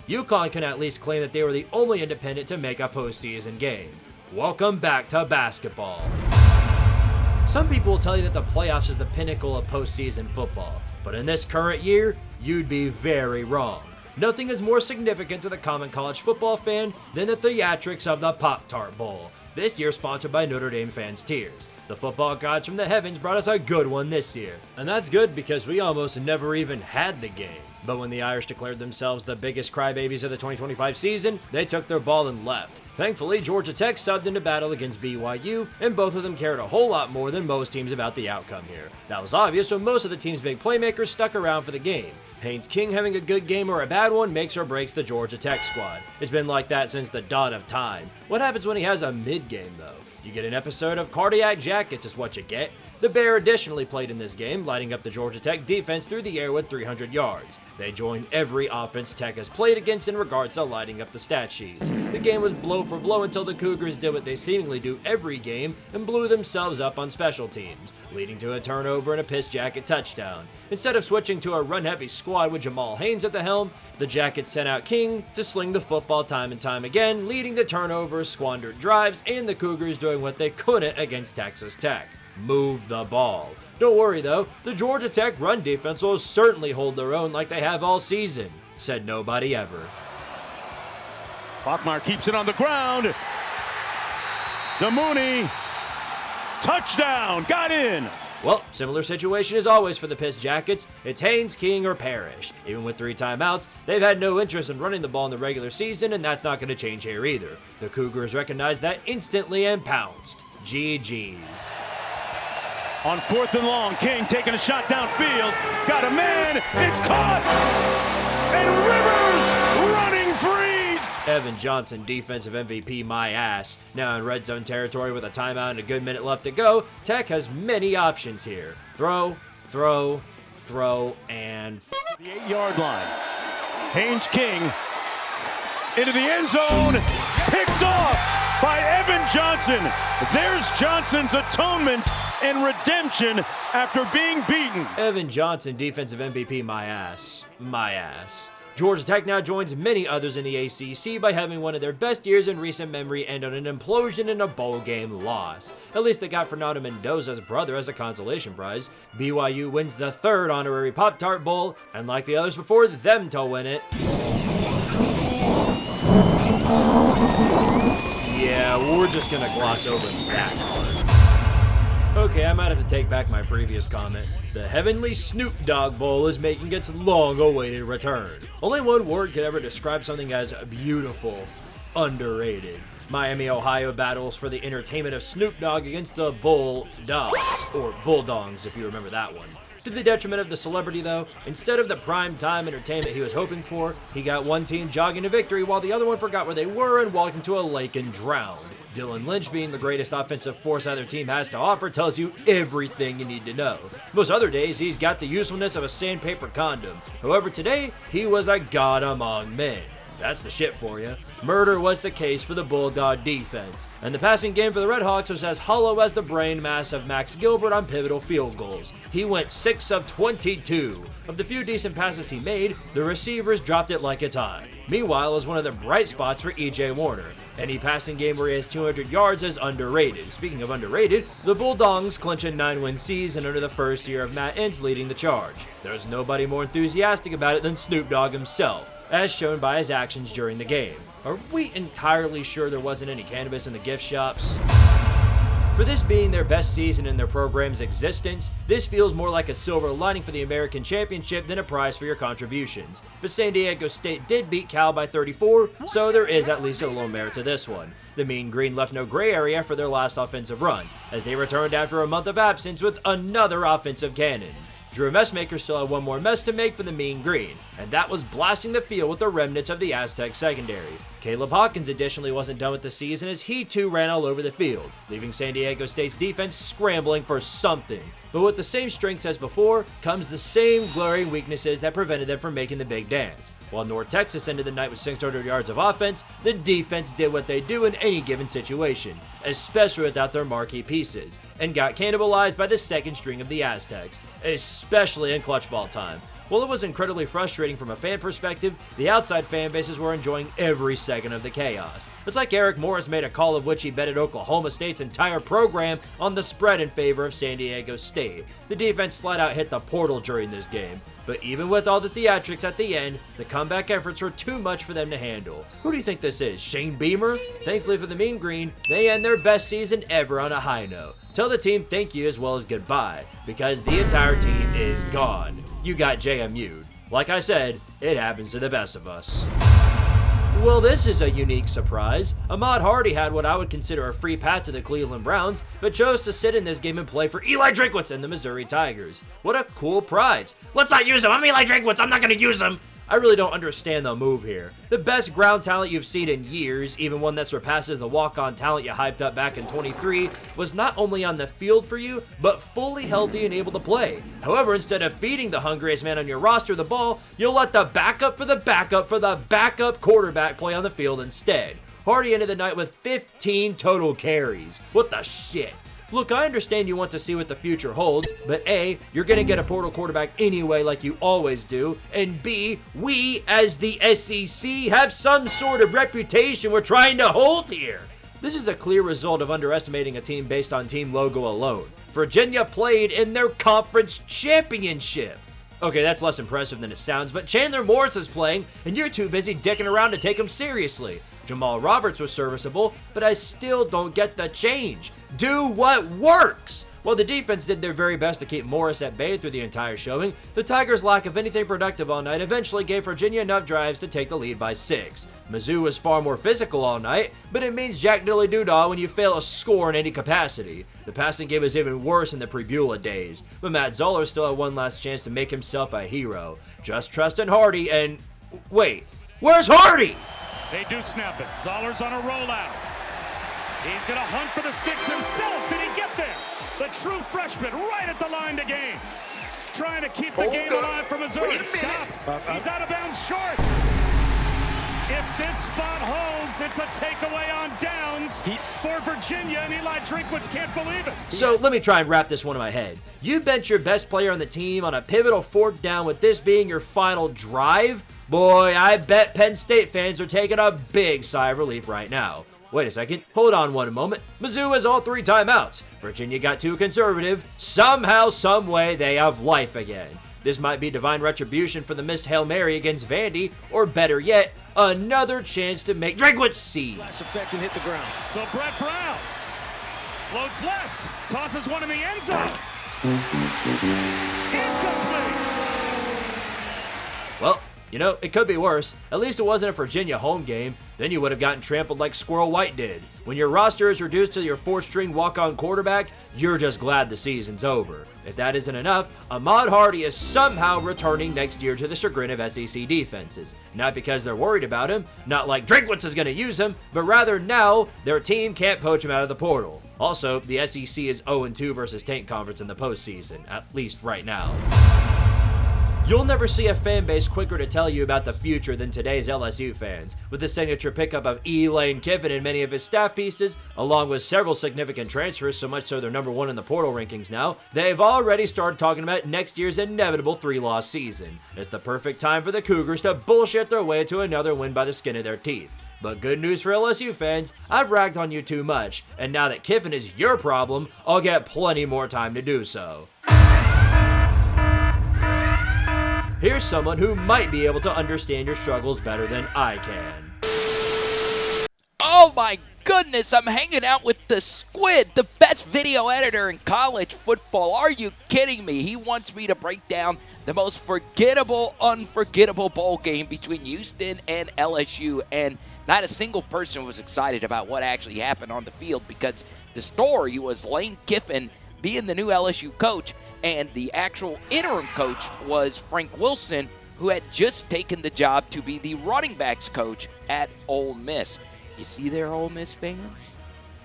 UConn can at least claim that they were the only independent to make a postseason game. Welcome back to basketball. Some people will tell you that the playoffs is the pinnacle of postseason football, but in this current year, you'd be very wrong. Nothing is more significant to the common college football fan than the theatrics of the Pop-Tart Bowl. This year sponsored by Notre Dame fans' tears. The football gods from the heavens brought us a good one this year. And that's good because we almost never even had the game. But when the Irish declared themselves the biggest crybabies of the 2025 season, they took their ball and left. Thankfully, Georgia Tech subbed into battle against BYU, and both of them cared a whole lot more than most teams about the outcome here. That was obvious when most of the team's big playmakers stuck around for the game. Haynes King having a good game or a bad one makes or breaks the Georgia Tech squad. It's been like that since the dawn of time. What happens when he has a mid-game though? You get an episode of Cardiac Jackets is what you get. The Bear additionally played in this game, lighting up the Georgia Tech defense through the air with 300 yards. They joined every offense Tech has played against in regards to lighting up the stat sheets. The game was blow for blow until the Cougars did what they seemingly do every game and blew themselves up on special teams, leading to a turnover and a piss jacket touchdown. Instead of switching to a run-heavy squad with Jamal Haynes at the helm, the Jackets sent out King to sling the football time and time again, leading to turnovers, squandered drives, and the Cougars doing what they couldn't against Texas Tech: move the ball. Don't worry though, the Georgia Tech run defense will certainly hold their own like they have all season, said nobody ever. Bachmeier keeps it on the ground. DeMooney, touchdown, got in. Well, similar situation as always for the Piss Jackets. It's Haynes, King, or perish. Even with 3 timeouts, they've had no interest in running the ball in the regular season, and that's not going to change here either. The Cougars recognized that instantly and pounced. GG's. On 4th and long, King taking a shot downfield. Got a man, it's caught! And Rivers running free! Evan Johnson, defensive MVP, my ass. Now in red zone territory with a timeout and a good minute left to go, Tech has many options here. Throw, throw, throw, and the 8-yard line. Haynes King into the end zone, picked off by Evan Johnson. There's Johnson's atonement and redemption after being beaten. Evan Johnson, defensive MVP, my ass. My ass. Georgia Tech now joins many others in the ACC by having one of their best years in recent memory end on an implosion in a bowl game loss. At least they got Fernando Mendoza's brother as a consolation prize. BYU wins the 3rd honorary Pop-Tart Bowl, and like the others before them to win it. Yeah, we're just gonna gloss over that part. Okay, I might have to take back my previous comment. The Heavenly Snoop Dogg Bowl is making its long-awaited return. Only one word could ever describe something as beautiful: underrated. Miami, Ohio battles for the entertainment of Snoop Dogg against the Bulldogs, or Bulldogs if you remember that one. To the detriment of the celebrity though, instead of the prime-time entertainment he was hoping for, he got one team jogging to victory while the other one forgot where they were and walked into a lake and drowned. Dylan Lynch being the greatest offensive force either team has to offer tells you everything you need to know. Most other days, he's got the usefulness of a sandpaper condom. However, today, he was a god among men. That's the shit for you. Murder was the case for the Bulldog defense, and the passing game for the Red Hawks was as hollow as the brain mass of Max Gilbert on pivotal field goals. He went 6 of 22. Of the few decent passes he made, the receivers dropped it like it's hot. Meanwhile, it was one of the bright spots for E.J. Warner. Any passing game where he has 200 yards is underrated. Speaking of underrated, the Bulldogs clinch a 9-win season under the first year of Matt Ince leading the charge. There's nobody more enthusiastic about it than Snoop Dogg himself, as shown by his actions during the game. Are we entirely sure there wasn't any cannabis in the gift shops? For this being their best season in their program's existence, this feels more like a silver lining for the American Championship than a prize for your contributions. But San Diego State did beat Cal by 34, so there is at least a little merit to this one. The Mean Green left no gray area for their last offensive run, as they returned after a month of absence with another offensive cannon. Drew Messmaker still had one more mess to make for the Mean Green, and that was blasting the field with the remnants of the Aztec secondary. Caleb Hawkins additionally wasn't done with the season as he too ran all over the field, leaving San Diego State's defense scrambling for something. But with the same strengths as before, comes the same glaring weaknesses that prevented them from making the big dance. While North Texas ended the night with 600 yards of offense, the defense did what they do in any given situation, especially without their marquee pieces, and got cannibalized by the second string of the Aztecs, especially in clutch ball time. While it was incredibly frustrating from a fan perspective, the outside fan bases were enjoying every second of the chaos. It's like Eric Morris made a call of which he betted Oklahoma State's entire program on the spread in favor of San Diego State. The defense flat out hit the portal during this game, but even with all the theatrics at the end, the comeback efforts were too much for them to handle. Who do you think this is, Shane Beamer? Thankfully for the Mean Green, they end their best season ever on a high note. Tell the team thank you as well as goodbye, because the entire team is gone. You got JMU'd. Like I said, it happens to the best of us. Well, this is a unique surprise. Ahmad Hardy had what I would consider a free pass to the Cleveland Browns, but chose to sit in this game and play for Eli Drinkwitz and the Missouri Tigers. What a cool prize. Let's not use him. I'm Eli Drinkwitz. I'm not going to use him. I really don't understand the move here. The best ground talent you've seen in years, even one that surpasses the walk-on talent you hyped up back in 23, was not only on the field for you, but fully healthy and able to play. However, instead of feeding the hungriest man on your roster the ball, you'll let the backup for the backup quarterback play on the field instead. Hardy ended the night with 15 total carries. What the shit? Look, I understand you want to see what the future holds, but A, you're going to get a portal quarterback anyway like you always do, and B, we, as the SEC, have some sort of reputation we're trying to hold here. This is a clear result of underestimating a team based on team logo alone. Virginia played in their conference championship. Okay, that's less impressive than it sounds, but Chandler Morris is playing, and you're too busy dicking around to take him seriously. Jamal Roberts was serviceable, but I still don't get the change. Do what works! While the defense did their very best to keep Morris at bay through the entire showing, the Tigers' lack of anything productive all night eventually gave Virginia enough drives to take the lead by 6. Mizzou was far more physical all night, but it means Jack Dilly Doodah when you fail to score in any capacity. The passing game was even worse in the Pre-Beulah days, but Matt Zoller still had one last chance to make himself a hero. Just trust in Hardy and... Wait, where's Hardy? They do snap it. Zoller's on a rollout. He's going to hunt for the sticks himself. Did he get there? The true freshman right at the line to gain. Trying to keep the game alive for Missouri. Stopped. He's out of bounds short. If this spot holds, it's a takeaway on downs for Virginia, and Eli Drinkwitz can't believe it. So let me try and wrap this one in my head. You bench your best player on the team on a pivotal 4th down with this being your final drive? Boy, I bet Penn State fans are taking a big sigh of relief right now. Wait a second, hold on one moment. Mizzou has all 3 timeouts. Virginia got too conservative. Somehow, someway, they have life again. This might be divine retribution for the missed Hail Mary against Vandy, or better yet, another chance to make Drinkwitz see. Flash effect and hit the ground. So Brett Brown floats left, tosses one in the end zone. Incomplete. Well, you know, it could be worse. At least it wasn't a Virginia home game. Then you would have gotten trampled like Squirrel White did. When your roster is reduced to your 4th-string walk-on quarterback, you're just glad the season's over. If that isn't enough, Ahmad Hardy is somehow returning next year to the chagrin of SEC defenses. Not because they're worried about him, not like Drinkwitz is going to use him, but rather now their team can't poach him out of the portal. Also, the SEC is 0-2 versus Tank Conference in the postseason, at least right now. You'll never see a fan base quicker to tell you about the future than today's LSU fans. With the signature pickup of Lane Kiffin and many of his staff pieces, along with several significant transfers, so much so they're number 1 in the portal rankings now, they've already started talking about next year's inevitable 3-loss season. It's the perfect time for the Cougars to bullshit their way to another win by the skin of their teeth. But good news for LSU fans, I've ragged on you too much, and now that Kiffin is your problem, I'll get plenty more time to do so. Here's someone who might be able to understand your struggles better than I can. Oh my goodness, I'm hanging out with the Squid, the best video editor in college football. Are you kidding me? He wants me to break down the most forgettable, unforgettable bowl game between Houston and LSU, and not a single person was excited about what actually happened on the field because the story was Lane Kiffin being the new LSU coach, and the actual interim coach was Frank Wilson, who had just taken the job to be the running backs coach at Ole Miss. You see there, Ole Miss fans?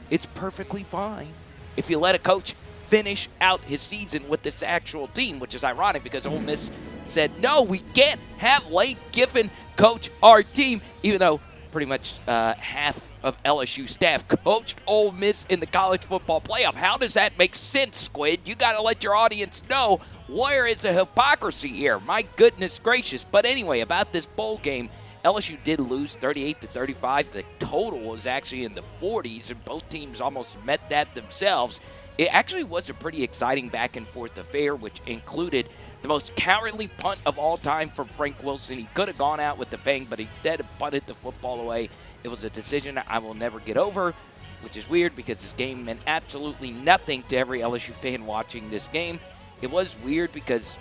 It's perfectly fine if you let a coach finish out his season with this actual team, which is ironic because Ole Miss said, no, we can't have Lane Kiffin coach our team, even though pretty much half of LSU staff coached Ole Miss in the college football playoff. How does that make sense, Squid? You got to let your audience know where is the hypocrisy here. My goodness gracious. But anyway, about this bowl game, LSU did lose 38-35. The total was actually in the 40s, and both teams almost met that themselves. It actually was a pretty exciting back-and-forth affair, which included the most cowardly punt of all time from Frank Wilson. He could have gone out with the bang, but instead punted the football away. It was a decision I will never get over, which is weird because this game meant absolutely nothing to every LSU fan watching this game. It was weird because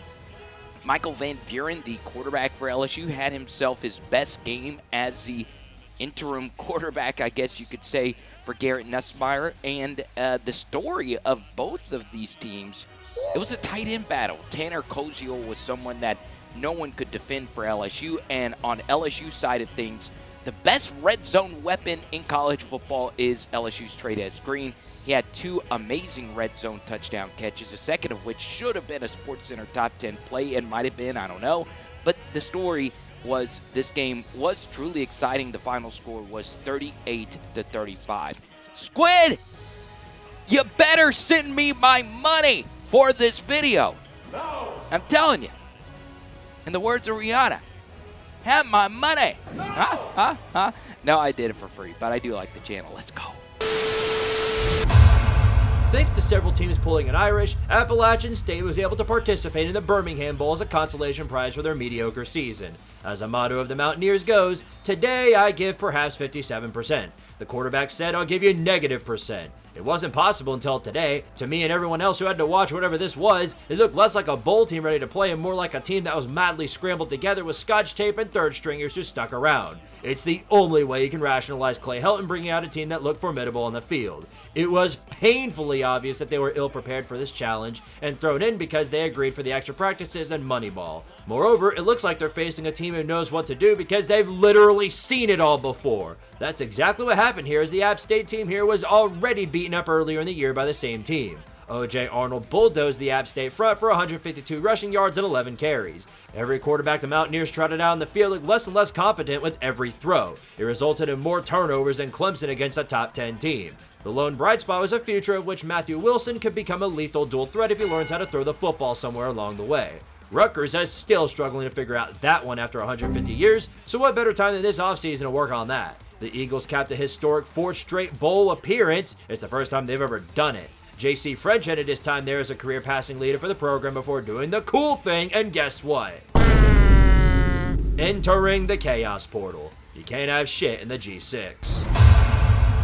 Michael Van Buren, the quarterback for LSU, had himself his best game as the interim quarterback, I guess you could say, for Garrett Nussmeier. And the story of both of these teams, it was a tight end battle. Tanner Koziel was someone that no one could defend for LSU. And on LSU side of things, the best red zone weapon in college football is LSU's Trey'Dez Green. He had 2 amazing red zone touchdown catches, the second of which should have been a SportsCenter top 10 play and might have been, I don't know. But the story was this game was truly exciting. The final score was 38-35. Squid, you better send me my money for this video. No. I'm telling you. In the words of Rihanna, have my money. Huh? No, I did it for free, but I do like the channel. Let's go. Thanks to several teams pulling an Irish, Appalachian State was able to participate in the Birmingham Bowl as a consolation prize for their mediocre season. As the motto of the Mountaineers goes, today I give perhaps 57%. The quarterback said, I'll give you -%. It wasn't possible until today. To me and everyone else who had to watch whatever this was, it looked less like a bowl team ready to play and more like a team that was madly scrambled together with scotch tape and third stringers who stuck around. It's the only way you can rationalize Clay Helton bringing out a team that looked formidable on the field. It was painfully obvious that they were ill-prepared for this challenge and thrown in because they agreed for the extra practices and Moneyball. Moreover, it looks like they're facing a team who knows what to do because they've literally seen it all before. That's exactly what happened here, as the App State team here was already beaten up earlier in the year by the same team. O.J. Arnold bulldozed the App State front for 152 rushing yards and 11 carries. Every quarterback the Mountaineers trotted out on the field looked less and less competent with every throw. It resulted in more turnovers than Clemson against a top 10 team. The lone bright spot was a future of which Matthew Wilson could become a lethal dual threat if he learns how to throw the football somewhere along the way. Rutgers is still struggling to figure out that one after 150 years, so what better time than this offseason to work on that? The Eagles capped a historic 4th straight bowl appearance. It's the first time they've ever done it. J.C. French ended his time there as a career passing leader for the program before doing the cool thing, and guess what? Entering the Chaos Portal. You can't have shit in the G6.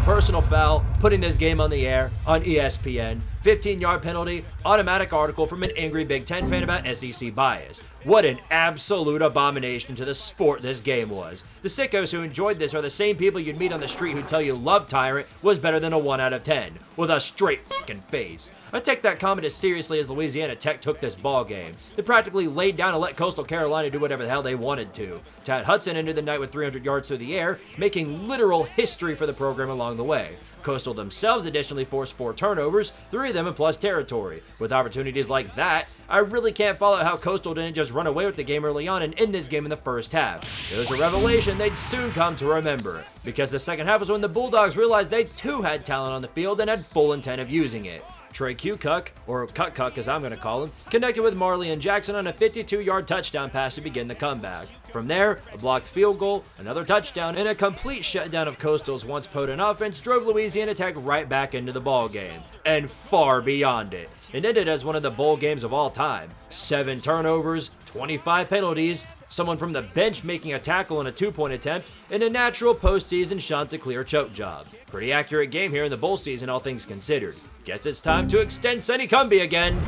Personal foul, putting this game on the air, on ESPN, 15-yard penalty, automatic article from an angry Big Ten fan about SEC bias. What an absolute abomination to the sport this game was. The sickos who enjoyed this are the same people you'd meet on the street who tell you Love Tyrant was better than a 1 out of 10, with a straight fucking face. I take that comment as seriously as Louisiana Tech took this ball game. They practically laid down and let Coastal Carolina do whatever the hell they wanted to. Tad Hudson ended the night with 300 yards through the air, making literal history for the program along the way. Coastal themselves additionally forced 4 turnovers, 3 of them in plus territory. With opportunities like that, I really can't follow how Coastal didn't just run away with the game early on and end this game in the first half. It was a revelation they'd soon come to remember, because the second half was when the Bulldogs realized they too had talent on the field and had full intent of using it. Trey Cuck, or Cuck as I'm going to call him, connected with Marley and Jackson on a 52-yard touchdown pass to begin the comeback. From there, a blocked field goal, another touchdown, and a complete shutdown of Coastal's once potent offense drove Louisiana Tech right back into the ballgame, and far beyond it. It ended as one of the bowl games of all time. 7 turnovers, 25 penalties, someone from the bench making a tackle on a 2-point attempt, and a natural postseason Chanticleer choke job. Pretty accurate game here in the bowl season, all things considered. Guess it's time to extend Senecumby again.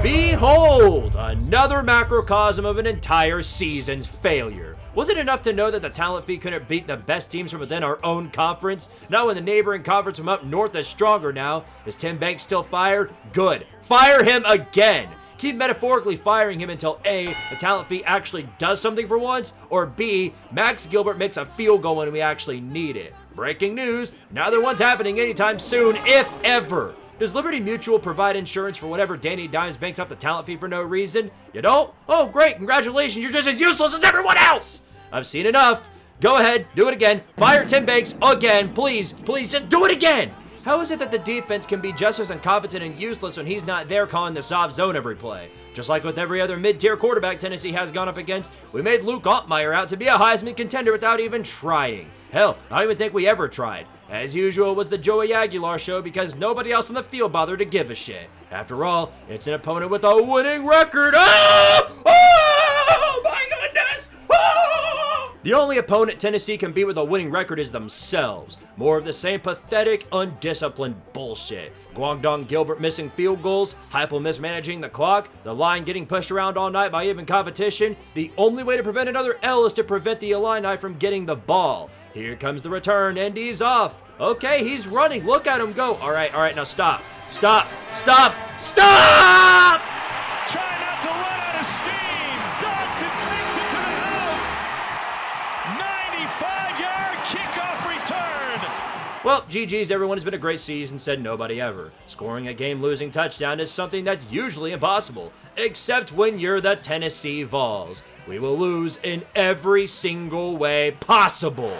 Behold, another macrocosm of an entire season's failure. Was it enough to know that the talent fee couldn't beat the best teams from within our own conference? Now when the neighboring conference from up north is stronger now, is Tim Banks still fired? Good. Fire him again. Keep metaphorically firing him until A, the talent fee actually does something for once, or B, Max Gilbert makes a field goal when we actually need it. Breaking news, neither one's happening anytime soon, if ever. Does Liberty Mutual provide insurance for whatever Danny Dimes banks up the talent fee for no reason? You don't? Oh great, congratulations, you're just as useless as everyone else! I've seen enough. Go ahead, do it again. Fire Tim Banks again, please, just do it again! How is it that the defense can be just as incompetent and useless when he's not there calling the soft zone every play? Just like with every other mid-tier quarterback Tennessee has gone up against, we made Luke Altmaier out to be a Heisman contender without even trying. Hell, I don't even think we ever tried. As usual, it was the Joey Aguilar show because nobody else on the field bothered to give a shit. After all, it's an opponent with a winning record. Oh my goodness! Oh! The only opponent Tennessee can beat with a winning record is themselves. More of the same pathetic, undisciplined bullshit. Guangdong Gilbert missing field goals, Heupel mismanaging the clock, the line getting pushed around all night by even competition. The only way to prevent another L is to prevent the Illini from getting the ball. Here comes the return, and he's off. Okay, he's running. Look at him go. All right, now stop. Stop! Try not to run out of steam. Dodson takes it to the house. 95-yard kickoff return. Well, GG's, everyone. Has been a great season, said nobody ever. Scoring a game-losing touchdown is something that's usually impossible, except when you're the Tennessee Vols. We will lose in every single way possible.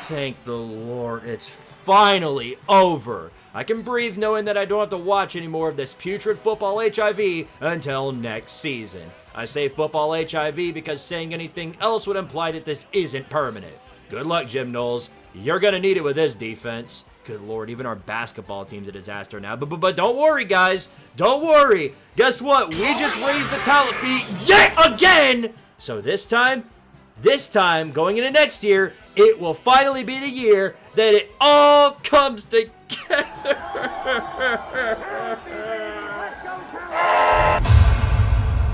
Thank the Lord, it's finally over. I can breathe knowing that I don't have to watch any more of this putrid football HIV until next season. I say football HIV because saying anything else would imply that this isn't permanent. Good luck, Jim Knowles. You're gonna need it with this defense. Good Lord, even our basketball team's a disaster now. But don't worry, guys. Don't worry. Guess what? We just raised the talent fee yet again! So this time, going into next year, it will finally be the year that it all comes together.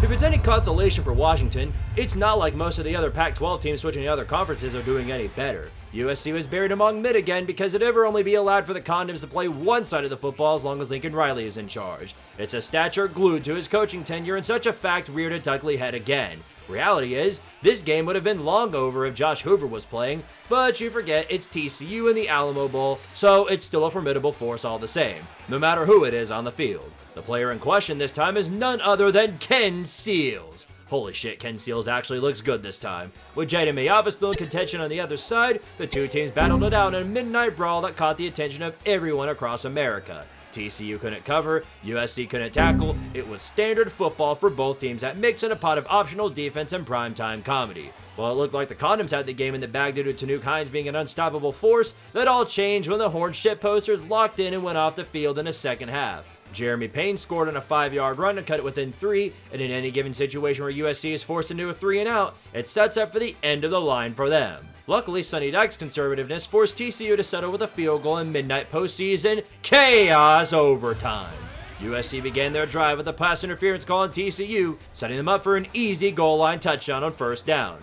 If it's any consolation for Washington, it's not like most of the other Pac-12 teams switching to other conferences are doing any better. USC was buried among mid again because it'd ever only be allowed for the Condoms to play one side of the football as long as Lincoln Riley is in charge. It's a stature glued to his coaching tenure, and such a fact reared its ugly head again. Reality is, this game would have been long over if Josh Hoover was playing, but you forget it's TCU in the Alamo Bowl, so it's still a formidable force all the same, no matter who it is on the field. The player in question this time is none other than Ken Seals. Holy shit, Ken Seals actually looks good this time. With Jaden Mayava still in contention on the other side, the two teams battled it out in a midnight brawl that caught the attention of everyone across America. TCU couldn't cover, USC couldn't tackle. It was standard football for both teams that mix in a pot of optional defense and primetime comedy. While it looked like the Condoms had the game in the bag due to Tanuk Hines being an unstoppable force, that all changed when the Horned shitposters locked in and went off the field in the second half. Jeremy Payne scored on a 5-yard run to cut it within 3, and in any given situation where USC is forced into a 3-and-out, it sets up for the end of the line for them. Luckily, Sonny Dykes' conservativeness forced TCU to settle with a field goal in midnight postseason chaos overtime. USC began their drive with a pass interference call on TCU, setting them up for an easy goal line touchdown on first down,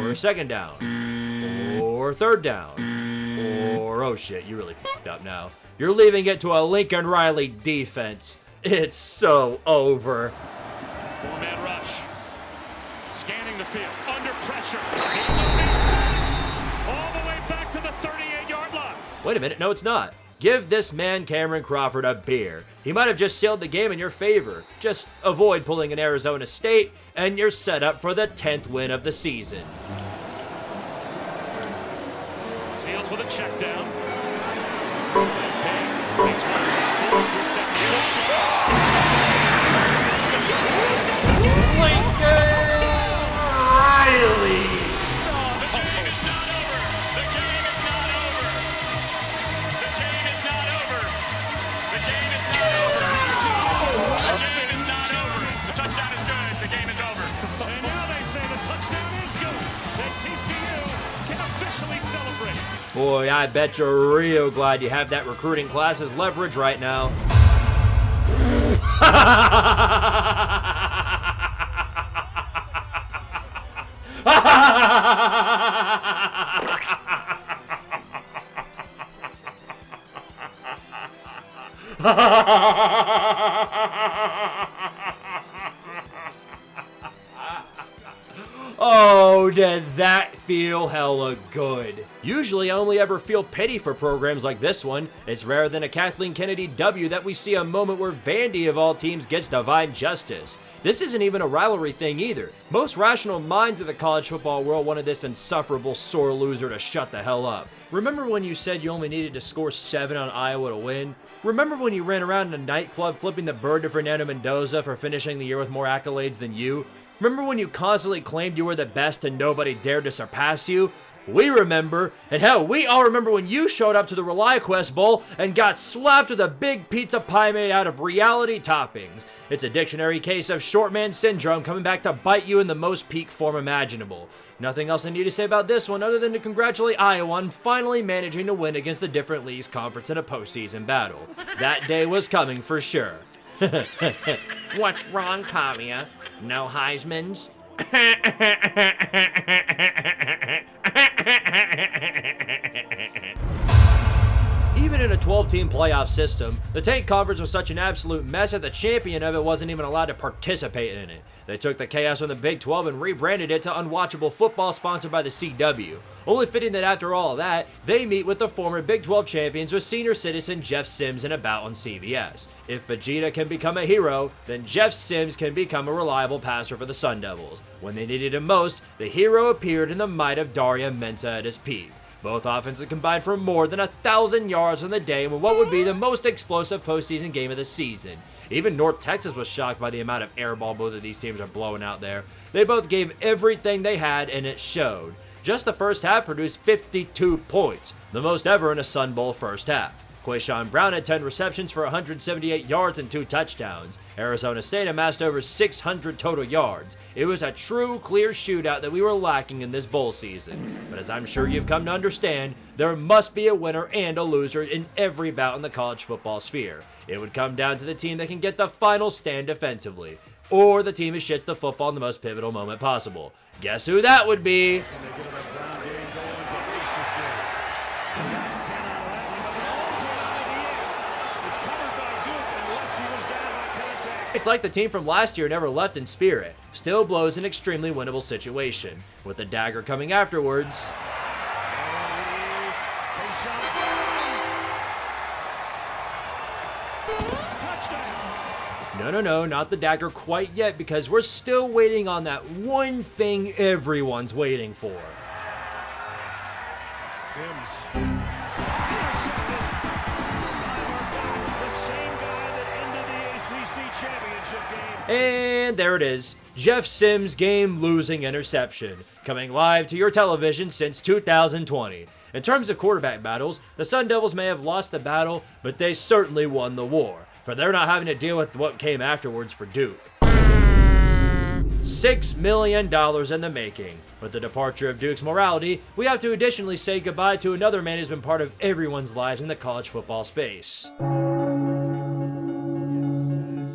or second down, or third down, or oh shit, you really f***ed up now. You're leaving it to a Lincoln Riley defense. It's so over. Four-man rush. Scanning the field. Under pressure. He's sacked. All the way back to the 38-yard line. Wait a minute, no it's not. Give this man Cameron Crawford a beer. He might have just sealed the game in your favor. Just avoid pulling an Arizona State, and you're set up for the 10th win of the season. Seals with a check down. Makes one tackle. Scoots down the Lincoln Riley. The game is not over. The game is not over. The game is not over. The game is not over. The game is not over. The touchdown is good. The game is over. And now they say the touchdown is good. That TCU can officially celebrate. Boy, I bet you're real glad you have that recruiting class as leverage right now. Oh, did that feel hella good. Usually I only ever feel pity for programs like this one. It's rarer than a Kathleen Kennedy W that we see a moment where Vandy of all teams gets divine justice. This isn't even a rivalry thing either. Most rational minds of the college football world wanted this insufferable sore loser to shut the hell up. Remember when you said you only needed to score 7 on Iowa to win? Remember when you ran around in a nightclub flipping the bird to Fernando Mendoza for finishing the year with more accolades than you? Remember when you constantly claimed you were the best and nobody dared to surpass you? We remember, and hell, we all remember when you showed up to the Reliaquest Bowl and got slapped with a big pizza pie made out of reality toppings. It's a dictionary case of short man syndrome coming back to bite you in the most peak form imaginable. Nothing else I need to say about this one other than to congratulate Iowa on finally managing to win against the different leagues conference in a postseason battle. That day was coming for sure. What's wrong, Pavia? No Heismans? Even in a 12-team playoff system, the Tank Conference was such an absolute mess that the champion of it wasn't even allowed to participate in it. They took the chaos from the Big 12 and rebranded it to Unwatchable Football, sponsored by the CW. Only fitting that after all of that, they meet with the former Big 12 champions with senior citizen Jeff Sims in a bout on CBS. If Vegeta can become a hero, then Jeff Sims can become a reliable passer for the Sun Devils. When they needed him most, the hero appeared in the might of Daria Mensa at his peak. Both offenses combined for more than 1,000 yards on the day in what would be the most explosive postseason game of the season. Even North Texas was shocked by the amount of air ball both of these teams are blowing out there. They both gave everything they had, and it showed. Just the first half produced 52 points, the most ever in a Sun Bowl first half. Quayshawn Brown had 10 receptions for 178 yards and 2 touchdowns. Arizona State amassed over 600 total yards. It was a true, clear shootout that we were lacking in this bowl season. But as I'm sure you've come to understand, there must be a winner and a loser in every bout in the college football sphere. It would come down to the team that can get the final stand defensively, or the team who shits the football in the most pivotal moment possible. Guess who that would be? It's like the team from last year never left in spirit. Still blows an extremely winnable situation, with the dagger coming afterwards. No, not the dagger quite yet, because we're still waiting on that one thing everyone's waiting for. Sims. And there it is, Jeff Sims' game-losing interception, coming live to your television since 2020. In terms of quarterback battles, the Sun Devils may have lost the battle, but they certainly won the war, for they're not having to deal with what came afterwards for Duke. $6 million in the making. With the departure of Duke's morality, we have to additionally say goodbye to another man who's been part of everyone's lives in the college football space.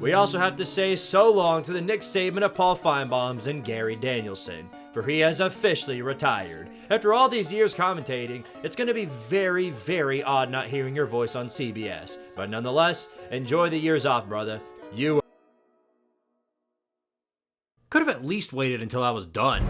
We also have to say so long to the Nick Saban of Paul Feinbaums and Gary Danielson, for he has officially retired. After all these years commentating, it's going to be very, very odd not hearing your voice on CBS. But nonetheless, enjoy the years off, brother. You could have at least waited until I was done.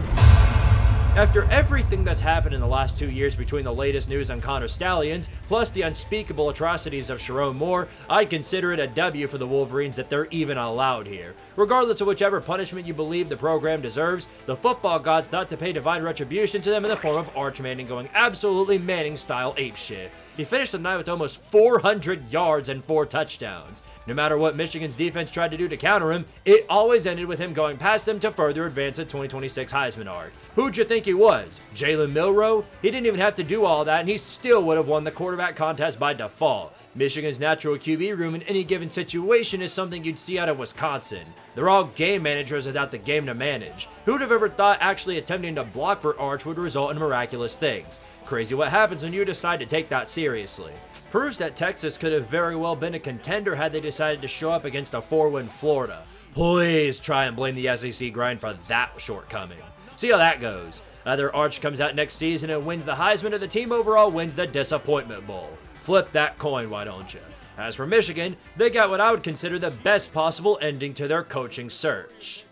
After everything that's happened in the last 2 years between the latest news on Connor Stallions, plus the unspeakable atrocities of Sharon Moore, I'd consider it a W for the Wolverines that they're even allowed here. Regardless of whichever punishment you believe the program deserves, the football gods thought to pay divine retribution to them in the form of Arch Manning going absolutely Manning-style apeshit. He finished the night with almost 400 yards and 4 touchdowns. No matter what Michigan's defense tried to do to counter him, it always ended with him going past them to further advance the 2026 Heisman arc. Who'd you think he was? Jalen Milroe? He didn't even have to do all that, and he still would have won the quarterback contest by default. Michigan's natural QB room in any given situation is something you'd see out of Wisconsin. They're all game managers without the game to manage. Who'd have ever thought actually attempting to block for Arch would result in miraculous things? Crazy what happens when you decide to take that seriously. Proves that Texas could have very well been a contender had they decided to show up against a 4-win Florida. Please try and blame the SEC grind for that shortcoming. See how that goes. Either Arch comes out next season and wins the Heisman, or the team overall wins the Disappointment Bowl. Flip that coin, why don't you? As for Michigan, they got what I would consider the best possible ending to their coaching search.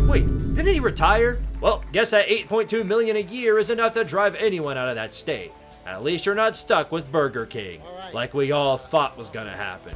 Wait, didn't he retire? Well, guess that $8.2 million a year is enough to drive anyone out of that state. At least you're not stuck with Burger King, like we all thought was gonna happen.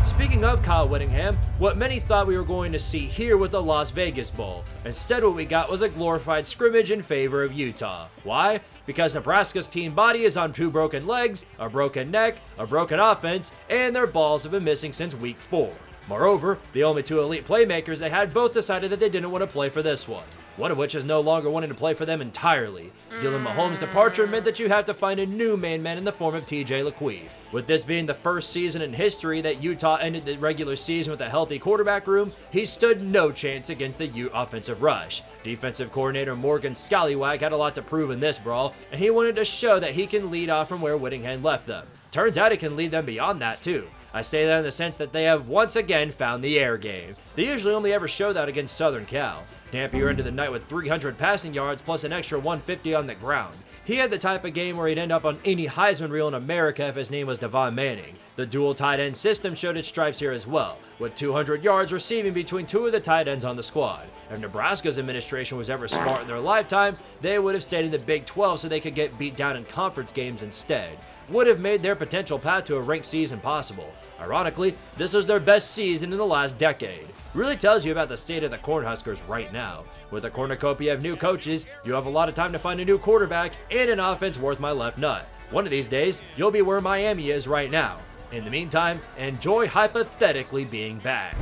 Speaking of Kyle Whittingham, what many thought we were going to see here was a Las Vegas Bowl. Instead, what we got was a glorified scrimmage in favor of Utah. Why? Because Nebraska's team body is on 2 broken legs, a broken neck, a broken offense, and their balls have been missing since week 4. Moreover, the only 2 elite playmakers they had both decided that they didn't want to play for this one of which is no longer wanting to play for them entirely. Dylan Mahomes' departure meant that you have to find a new main man in the form of TJ Laqueve. With this being the first season in history that Utah ended the regular season with a healthy quarterback room, he stood no chance against the Ute offensive rush. Defensive coordinator Morgan Scallywag had a lot to prove in this brawl, and he wanted to show that he can lead off from where Whittingham left them. Turns out he can lead them beyond that too. I say that in the sense that they have once again found the air game. They usually only ever show that against Southern Cal. Dampier ended the night with 300 passing yards plus an extra 150 on the ground. He had the type of game where he'd end up on any Heisman reel in America if his name was Devon Manning. The dual tight end system showed its stripes here as well, with 200 yards receiving between 2 of the tight ends on the squad. If Nebraska's administration was ever smart in their lifetime, they would have stayed in the Big 12 so they could get beat down in conference games instead. Would have made their potential path to a ranked season possible. Ironically, this was their best season in the last decade. Really tells you about the state of the Cornhuskers right now. With a cornucopia of new coaches, you have a lot of time to find a new quarterback and an offense worth my left nut. One of these days, you'll be where Miami is right now. In the meantime, enjoy hypothetically being back.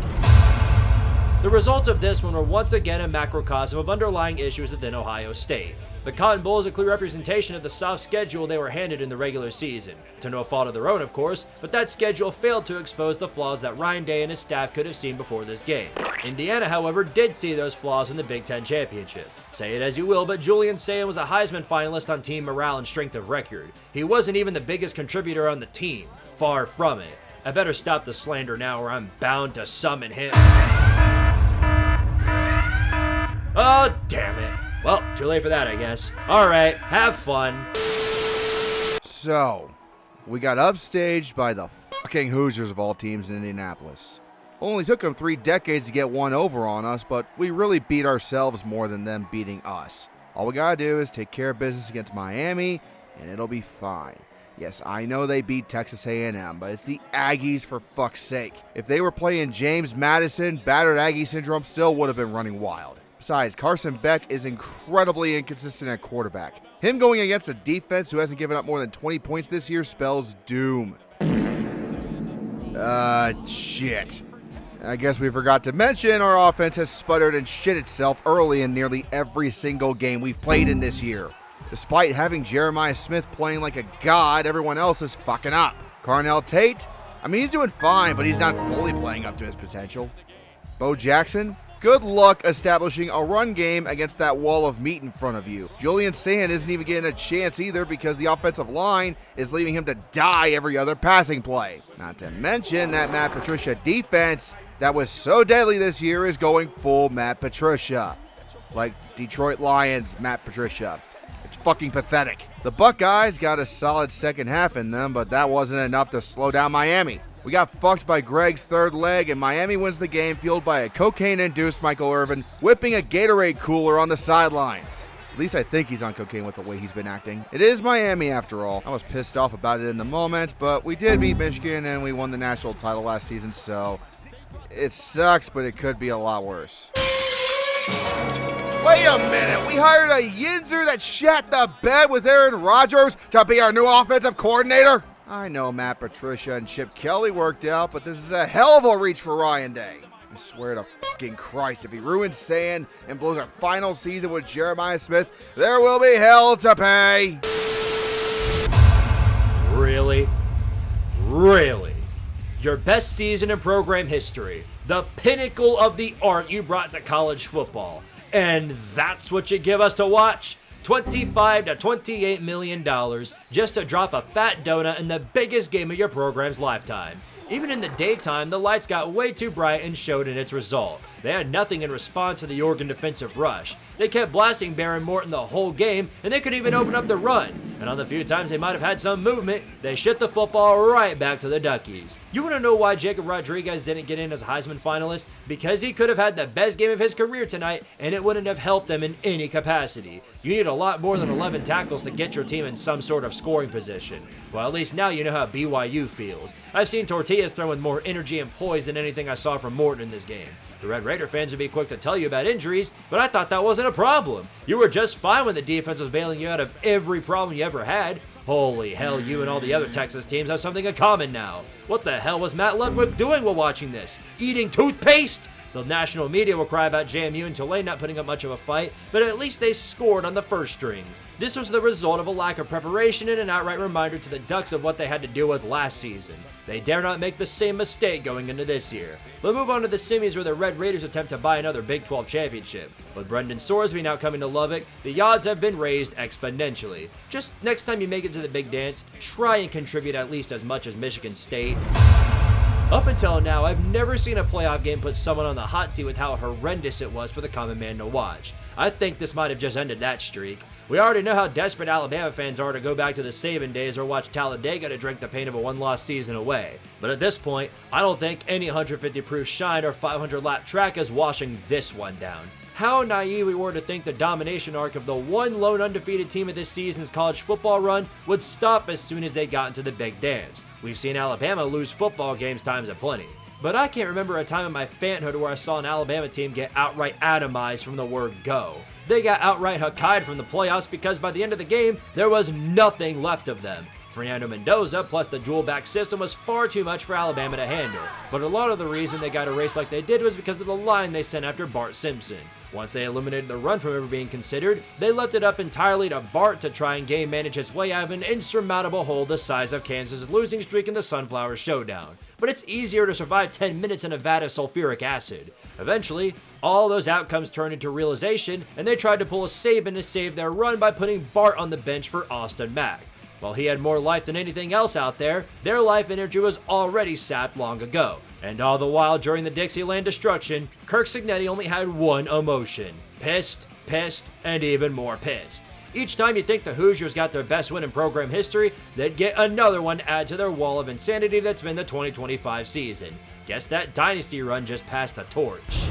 The results of this one were once again a macrocosm of underlying issues within Ohio State. The Cotton Bowl is a clear representation of the soft schedule they were handed in the regular season. To no fault of their own, of course, but that schedule failed to expose the flaws that Ryan Day and his staff could have seen before this game. Indiana, however, did see those flaws in the Big Ten Championship. Say it as you will, but Julian Sayin was a Heisman finalist on team morale and strength of record. He wasn't even the biggest contributor on the team. Far from it. I better stop the slander now or I'm bound to summon him. Oh, damn it. Well, too late for that, I guess. Alright, have fun. So, we got upstaged by the fucking Hoosiers of all teams in Indianapolis. Only took them 3 decades to get one over on us, but we really beat ourselves more than them beating us. All we gotta do is take care of business against Miami, and it'll be fine. Yes, I know they beat Texas A&M, but it's the Aggies for fuck's sake. If they were playing James Madison, battered Aggie syndrome still would have been running wild. Besides, Carson Beck is incredibly inconsistent at quarterback. Him going against a defense who hasn't given up more than 20 points this year spells doom. Shit. I guess we forgot to mention our offense has sputtered and shit itself early in nearly every single game we've played in this year. Despite having Jeremiah Smith playing like a god, everyone else is fucking up. Carnell Tate, he's doing fine, but he's not fully playing up to his potential. Bo Jackson, good luck establishing a run game against that wall of meat in front of you. Julian Sand isn't even getting a chance either because the offensive line is leaving him to die every other passing play. Not to mention that Matt Patricia defense that was so deadly this year is going full Matt Patricia. Like Detroit Lions Matt Patricia. It's fucking pathetic. The Buckeyes got a solid second half in them, but that wasn't enough to slow down Miami. We got fucked by Greg's third leg, and Miami wins the game, fueled by a cocaine-induced Michael Irvin whipping a Gatorade cooler on the sidelines. At least I think he's on cocaine with the way he's been acting. It is Miami after all. I was pissed off about it in the moment, but we did beat Michigan and we won the national title last season, so it sucks, but it could be a lot worse. Wait a minute, we hired a Yinzer that shat the bed with Aaron Rodgers to be our new offensive coordinator? I know Matt Patricia and Chip Kelly worked out, but this is a hell of a reach for Ryan Day. I swear to fucking Christ, if he ruins sand and blows our final season with Jeremiah Smith, there will be hell to pay. Really? Really? Your best season in program history. The pinnacle of the art you brought to college football. And that's what you give us to watch? $25 to $28 million just to drop a fat donut in the biggest game of your program's lifetime. Even in the daytime, the lights got way too bright and showed in its result. They had nothing in response to the Oregon defensive rush. They kept blasting Baron Morton the whole game, and they could even open up the run. And on the few times they might have had some movement, they shit the football right back to the Duckies. You want to know why Jacob Rodriguez didn't get in as a Heisman finalist? Because he could have had the best game of his career tonight, and it wouldn't have helped them in any capacity. You need a lot more than 11 tackles to get your team in some sort of scoring position. Well, at least now you know how BYU feels. I've seen Tortillas throw with more energy and poise than anything I saw from Morton in this game. The Red Raider fans would be quick to tell you about injuries, but I thought that wasn't a problem. You were just fine when the defense was bailing you out of every problem you ever had. Holy hell, you and all the other Texas teams have something in common now. What the hell was Matt Ludwig doing while watching this? Eating toothpaste? The national media will cry about JMU and Tulane not putting up much of a fight, but at least they scored on the first strings. This was the result of a lack of preparation and an outright reminder to the Ducks of what they had to deal with last season. They dare not make the same mistake going into this year. We'll move on to the semis where the Red Raiders attempt to buy another Big 12 championship. With Brendan Sorsby now coming to Lubbock, the odds have been raised exponentially. Just next time you make it to the big dance, try and contribute at least as much as Michigan State. Up until now, I've never seen a playoff game put someone on the hot seat with how horrendous it was for the common man to watch. I think this might have just ended that streak. We already know how desperate Alabama fans are to go back to the Saban days or watch Talladega to drink the pain of a one-loss season away. But at this point, I don't think any 150-proof shine or 500-lap track is washing this one down. How naive we were to think the domination arc of the one lone undefeated team of this season's college football run would stop as soon as they got into the big dance. We've seen Alabama lose football games times aplenty. But I can't remember a time in my fanhood where I saw an Alabama team get outright atomized from the word go. They got outright Hokkai'd from the playoffs because by the end of the game, there was nothing left of them. Fernando Mendoza plus the dual back system was far too much for Alabama to handle. But a lot of the reason they got erased like they did was because of the line they sent after Bart Simpson. Once they eliminated the run from ever being considered, they left it up entirely to Bart to try and game manage his way out of an insurmountable hole the size of Kansas' losing streak in the Sunflower Showdown. But it's easier to survive 10 minutes in a vat of sulfuric acid. Eventually, all those outcomes turned into realization, and they tried to pull a Saban to save their run by putting Bart on the bench for Austin Mack. While he had more life than anything else out there, their life energy was already sapped long ago. And all the while during the Dixieland destruction, Kirk Cignetti only had one emotion. Pissed, pissed, and even more pissed. Each time you think the Hoosiers got their best win in program history, they'd get another one to add to their wall of insanity that's been the 2025 season. Guess that dynasty run just passed the torch.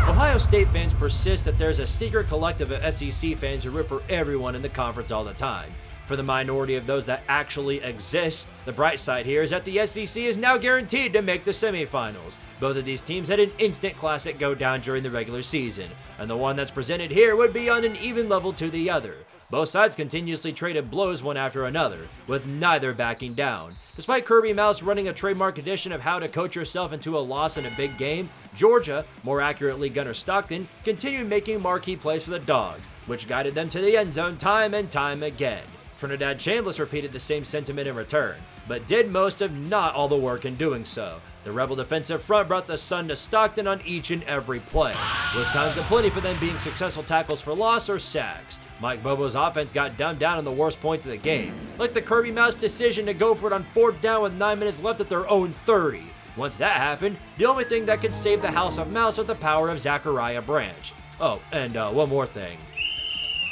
Ohio State fans persist that there's a secret collective of SEC fans who root for everyone in the conference all the time. For the minority of those that actually exist, the bright side here is that the SEC is now guaranteed to make the semifinals. Both of these teams had an instant classic go down during the regular season, and the one that's presented here would be on an even level to the other. Both sides continuously traded blows one after another, with neither backing down. Despite Kirby Mouse running a trademark edition of how to coach yourself into a loss in a big game, Georgia, more accurately Gunnar Stockton, continued making marquee plays for the Dogs, which guided them to the end zone time and time again. Trinidad Chambliss repeated the same sentiment in return, but did most if not all the work in doing so. The Rebel defensive front brought the sun to Stockton on each and every play, with times aplenty for them being successful tackles for loss or sacks. Mike Bobo's offense got dumbed down on the worst points of the game, like the Kirby Mouse decision to go for it on 4th down with 9 minutes left at their own 30. Once that happened, the only thing that could save the House of Mouse was the power of Zachariah Branch. Oh, and one more thing.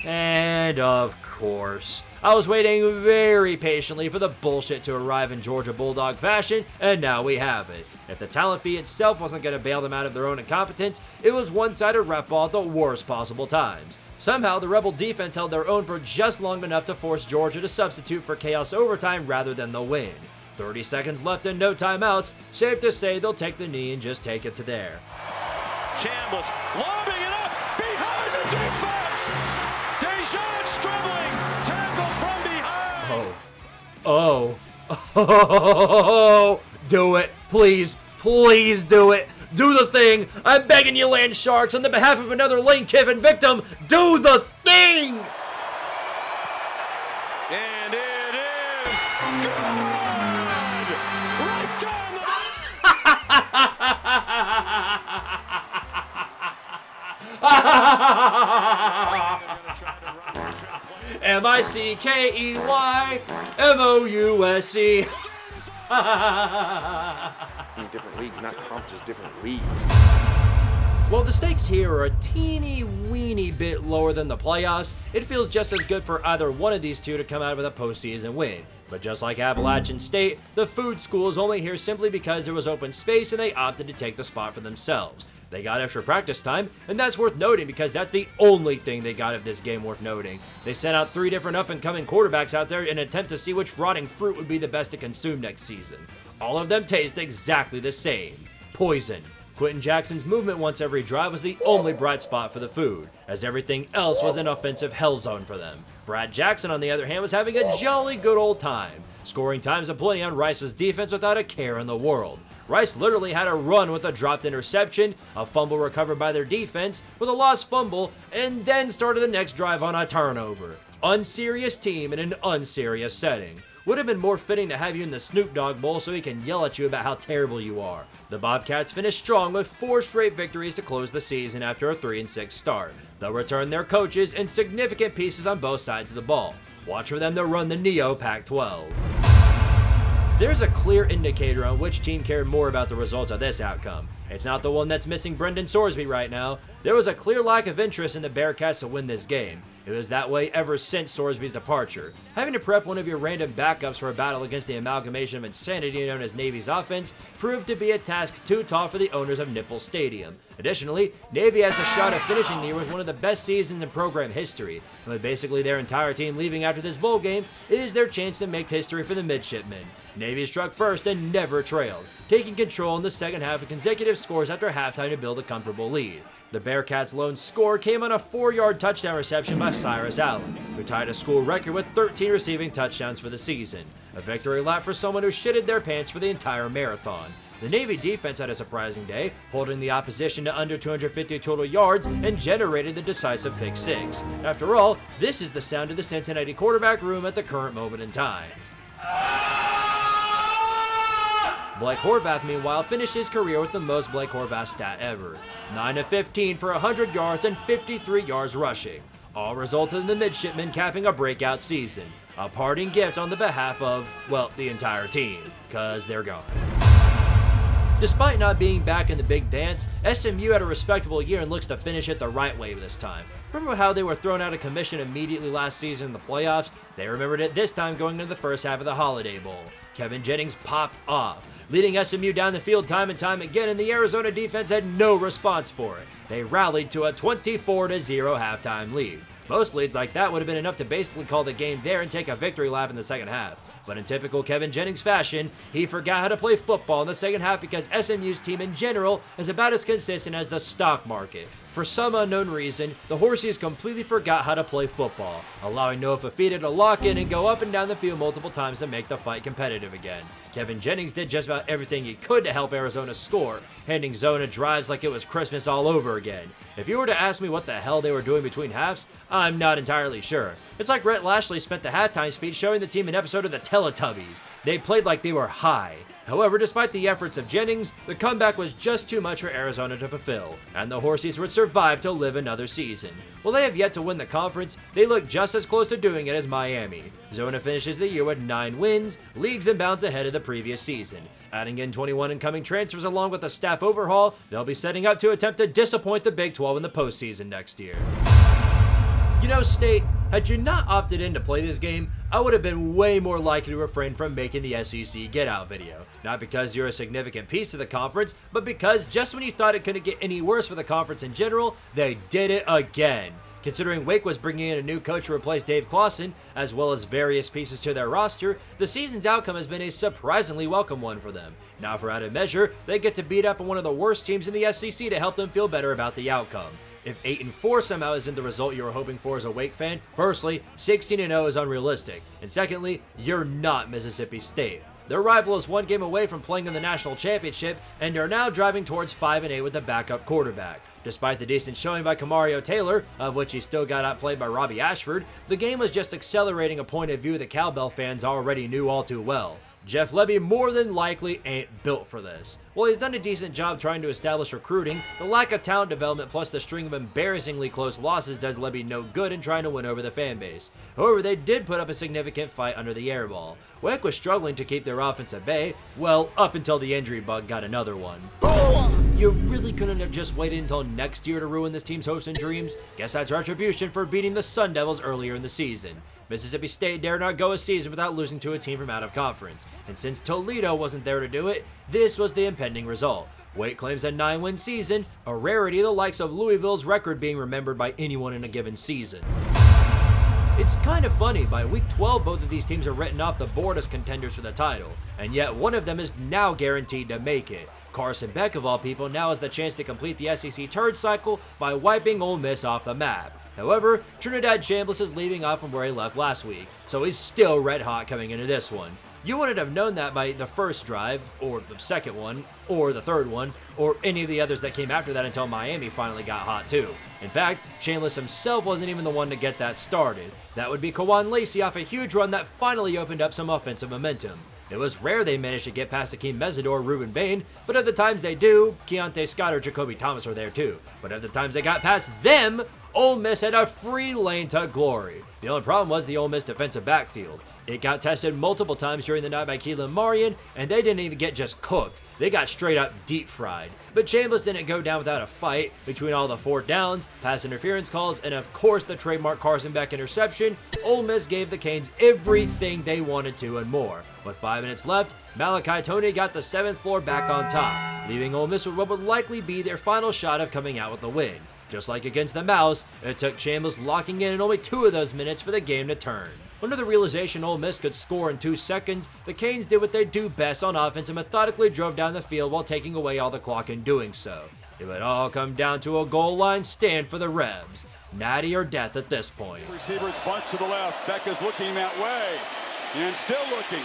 And of course, I was waiting very patiently for the bullshit to arrive in Georgia Bulldog fashion, and now we have it. If the talent fee itself wasn't going to bail them out of their own incompetence, it was one-sided rep ball at the worst possible times. Somehow, the Rebel defense held their own for just long enough to force Georgia to substitute for chaos overtime rather than the win. 30 seconds left and no timeouts. Safe to say they'll take the knee and just take it to there. Chambliss lobbing it up behind the defense. Dejan struggling. Tackle from behind. Oh. Do it. Please do it. Do the thing. I'm begging you, Land Sharks, on the behalf of another Lane Kiffin victim. Do the thing. And it is good. Right down the M-I-C-K-E-Y-M-O-U-S-E. Different leagues, not conferences, different leagues. While the stakes here are a teeny weeny bit lower than the playoffs, it feels just as good for either one of these two to come out with a postseason win. But just like Appalachian State, the food school is only here simply because there was open space and they opted to take the spot for themselves. They got extra practice time, and that's worth noting because that's the only thing they got of this game worth noting. They sent out 3 different up-and-coming quarterbacks out there in an attempt to see which rotting fruit would be the best to consume next season. All of them taste exactly the same. Poison. Quentin Jackson's movement once every drive was the only bright spot for the food, as everything else was an offensive hell zone for them. Brad Jackson, on the other hand, was having a jolly good old time, scoring times aplenty on Rice's defense without a care in the world. Rice literally had a run with a dropped interception, a fumble recovered by their defense, with a lost fumble, and then started the next drive on a turnover. Unserious team in an unserious setting. Would have been more fitting to have you in the Snoop Dogg Bowl so he can yell at you about how terrible you are. The Bobcats finished strong with 4 straight victories to close the season after a 3-6 start. They'll return their coaches and significant pieces on both sides of the ball. Watch for them to run the Neo Pac-12. There's a clear indicator on which team cared more about the result of this outcome. It's not the one that's missing Brendan Sorsby right now. There was a clear lack of interest in the Bearcats to win this game. It was that way ever since Sorsby's departure. Having to prep one of your random backups for a battle against the amalgamation of insanity known as Navy's offense proved to be a task too tall for the owners of Nipples Stadium. Additionally, Navy has a shot at finishing the year with one of the best seasons in program history, and with basically their entire team leaving after this bowl game, it is their chance to make history for the midshipmen. Navy struck first and never trailed, taking control in the second half of consecutive scores after halftime to build a comfortable lead. The Bearcats' lone score came on a 4-yard touchdown reception by Cyrus Allen, who tied a school record with 13 receiving touchdowns for the season. A victory lap for someone who shitted their pants for the entire marathon. The Navy defense had a surprising day, holding the opposition to under 250 total yards and generated the decisive pick 6. After all, this is the sound of the Cincinnati quarterback room at the current moment in time. Blake Horvath, meanwhile, finished his career with the most Blake Horvath stat ever. 9 of 15 for 100 yards and 53 yards rushing. All resulted in the midshipmen capping a breakout season. A parting gift on the behalf of, well, the entire team, cause they're gone. Despite not being back in the big dance, SMU had a respectable year and looks to finish it the right way this time. Remember how they were thrown out of commission immediately last season in the playoffs? They remembered it this time going into the first half of the Holiday Bowl. Kevin Jennings popped off, leading SMU down the field time and time again, and the Arizona defense had no response for it. They rallied to a 24-0 halftime lead. Most leads like that would have been enough to basically call the game there and take a victory lap in the second half. But in typical Kevin Jennings fashion, he forgot how to play football in the second half because SMU's team in general is about as consistent as the stock market. For some unknown reason, the Horsies completely forgot how to play football, allowing Noah Fafita to lock in and go up and down the field multiple times to make the fight competitive again. Kevin Jennings did just about everything he could to help Arizona score, handing Zona drives like it was Christmas all over again. If you were to ask me what the hell they were doing between halves, I'm not entirely sure. It's like Rhett Lashley spent the halftime speech showing the team an episode of the Teletubbies. They played like they were high. However, despite the efforts of Jennings, the comeback was just too much for Arizona to fulfill, and the Horsies would survive to live another season. While they have yet to win the conference, they look just as close to doing it as Miami. Zona finishes the year with 9 wins, leagues and bounds ahead of the previous season. Adding in 21 incoming transfers along with a staff overhaul, they'll be setting up to attempt to disappoint the Big 12 in the postseason next year. You know, State, had you not opted in to play this game, I would have been way more likely to refrain from making the SEC Get Out video. Not because you're a significant piece of the conference, but because just when you thought it couldn't get any worse for the conference in general, they did it again. Considering Wake was bringing in a new coach to replace Dave Clawson, as well as various pieces to their roster, the season's outcome has been a surprisingly welcome one for them. Now for added measure, they get to beat up on one of the worst teams in the SEC to help them feel better about the outcome. If 8-4 somehow isn't the result you were hoping for as a Wake fan, firstly, 16-0 is unrealistic, and secondly, you're not Mississippi State. Their rival is one game away from playing in the national championship, and are now driving towards 5-8 with a backup quarterback. Despite the decent showing by Kamario Taylor, of which he still got outplayed by Robbie Ashford, the game was just accelerating a point of view that Cowbell fans already knew all too well. Jeff Lebby more than likely ain't built for this. While he's done a decent job trying to establish recruiting, the lack of talent development plus the string of embarrassingly close losses does Lebby no good in trying to win over the fan base. However, they did put up a significant fight under the air ball. Wake was struggling to keep their offense at bay, well, up until the injury bug got another one. You really couldn't have just waited until next year to ruin this team's hopes and dreams? Guess that's retribution for beating the Sun Devils earlier in the season. Mississippi State dare not go a season without losing to a team from out of conference, and since Toledo wasn't there to do it, this was the impending result. Wake claims a 9-win season, a rarity the likes of Louisville's record being remembered by anyone in a given season. It's kind of funny, by week 12 both of these teams are written off the board as contenders for the title, and yet one of them is now guaranteed to make it. Carson Beck of all people now has the chance to complete the SEC turd cycle by wiping Ole Miss off the map. However, Trinidad Chambliss is leaving off from where he left last week, so he's still red hot coming into this one. You wouldn't have known that by the first drive, or the second one, or the third one, or any of the others that came after that until Miami finally got hot too. In fact, Chambliss himself wasn't even the one to get that started. That would be Kawan Lacey off a huge run that finally opened up some offensive momentum. It was rare they managed to get past Akeem Mesidor or Ruben Bain, but of the times they do, Keontae Scott or Jacoby Thomas were there too. But of the times they got past them, Ole Miss had a free lane to glory. The only problem was the Ole Miss defensive backfield. It got tested multiple times during the night by Keelan Marion, and they didn't even get just cooked. They got straight up deep fried. But Chambliss didn't go down without a fight. Between all the fourth downs, pass interference calls, and of course the trademark Carson Beck interception, Ole Miss gave the Canes everything they wanted to and more. With 5 minutes left, Malachi Toney got the 7th floor back on top, leaving Ole Miss with what would likely be their final shot of coming out with the win. Just like against the Mouse, it took Chambliss locking in only 2 of those minutes for the game to turn. Under the realization Ole Miss could score in 2 seconds, the Canes did what they do best on offense and methodically drove down the field while taking away all the clock in doing so. It would all come down to a goal line stand for the Rebs. Natty or death at this point. Receivers bunch to the left. Beck is looking that way. And still looking,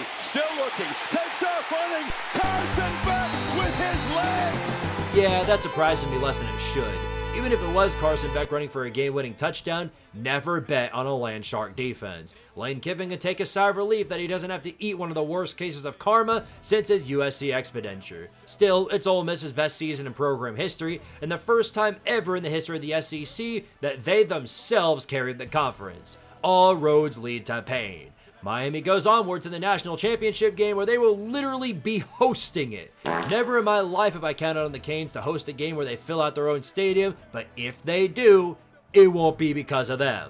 takes off running, Carson Beck with his legs! Yeah, that surprised me less than it should. Even if it was Carson Beck running for a game-winning touchdown, never bet on a land shark defense. Lane Kiffin can take a sigh of relief that he doesn't have to eat one of the worst cases of karma since his USC expenditure. Still, it's Ole Miss's best season in program history, and the first time ever in the history of the SEC that they themselves carried the conference. All roads lead to pain. Miami goes onward to the national championship game where they will literally be hosting it. Never in my life have I counted on the Canes to host a game where they fill out their own stadium, but if they do, it won't be because of them.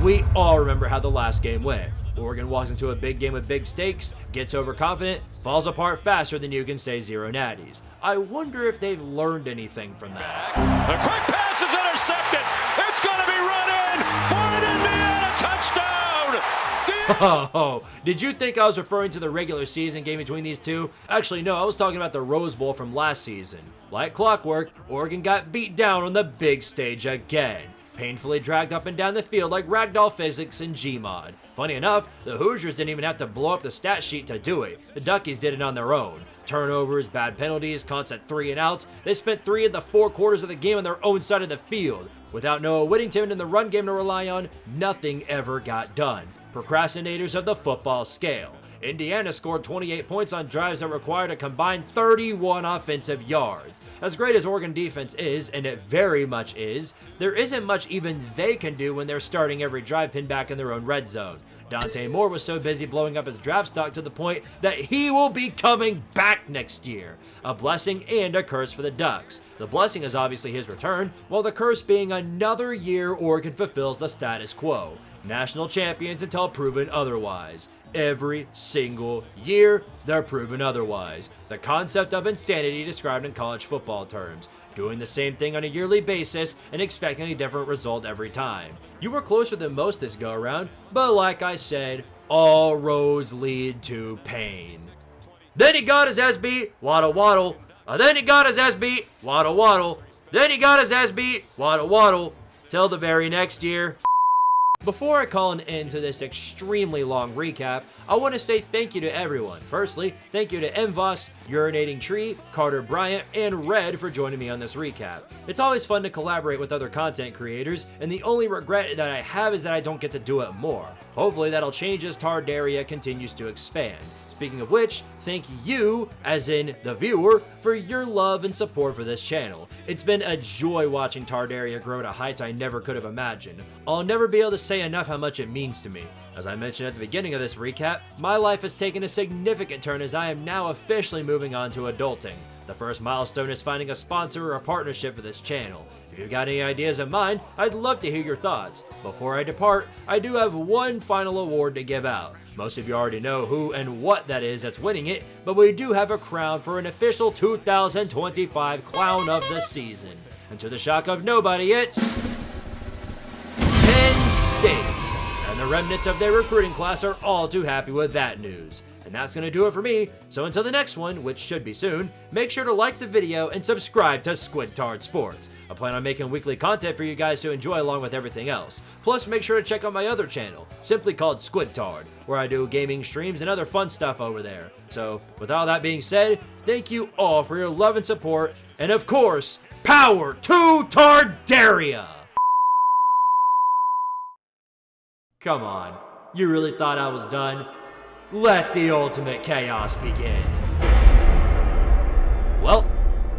We all remember how the last game went. Oregon walks into a big game with big stakes, gets overconfident, falls apart faster than you can say 0 natties. I wonder if they've learned anything from that. The quick pass is intercepted. It's going to be run in for an Indiana touchdown. Oh, did you think I was referring to the regular season game between these two? Actually, no, I was talking about the Rose Bowl from last season. Like clockwork, Oregon got beat down on the big stage again. Painfully dragged up and down the field like ragdoll physics in Gmod. Funny enough, the Hoosiers didn't even have to blow up the stat sheet to do it. The Duckies did it on their own. Turnovers, bad penalties, constant 3 and outs. They spent 3 of the 4 quarters of the game on their own side of the field. Without Noah Whittington in the run game to rely on, nothing ever got done. Procrastinators of the football scale. Indiana scored 28 points on drives that required a combined 31 offensive yards. As great as Oregon defense is, and it very much is, there isn't much even they can do when they're starting every drive pinned back in their own red zone. Dante Moore was so busy blowing up his draft stock to the point that he will be coming back next year. A blessing and a curse for the Ducks. The blessing is obviously his return, while the curse being another year Oregon fulfills the status quo. National champions until proven otherwise. Every single year, they're proven otherwise. The concept of insanity described in college football terms. Doing the same thing on a yearly basis and expecting a different result every time. You were closer than most this go around, but like I said, all roads lead to pain. Then he got his ass beat, waddle waddle. Then he got his ass beat, waddle waddle. Then he got his ass beat, waddle waddle. Till the very next year. Before I call an end to this extremely long recap, I want to say thank you to everyone. Firstly, thank you to Mvoss, Urinating Tree, Carter Bryant, and Red for joining me on this recap. It's always fun to collaborate with other content creators, and the only regret that I have is that I don't get to do it more. Hopefully that'll change as Tardaria continues to expand. Speaking of which, thank you, as in the viewer, for your love and support for this channel. It's been a joy watching Tardaria grow to heights I never could have imagined. I'll never be able to say enough how much it means to me. As I mentioned at the beginning of this recap, my life has taken a significant turn as I am now officially moving on to adulting. The first milestone is finding a sponsor or a partnership for this channel. If you've got any ideas in mind, I'd love to hear your thoughts. Before I depart, I do have one final award to give out. Most of you already know who and what that is that's winning it, but we do have a crown for an official 2025 Clown of the Season. And to the shock of nobody, it's Penn State. And the remnants of their recruiting class are all too happy with that news. And that's going to do it for me, so until the next one, which should be soon, make sure to like the video and subscribe to Squidtard Sports. I plan on making weekly content for you guys to enjoy along with everything else. Plus, make sure to check out my other channel, simply called Squidtard, where I do gaming streams and other fun stuff over there. So, with all that being said, thank you all for your love and support, and of course, power to Tardaria! Come on, you really thought I was done? Let the ultimate chaos begin. Well,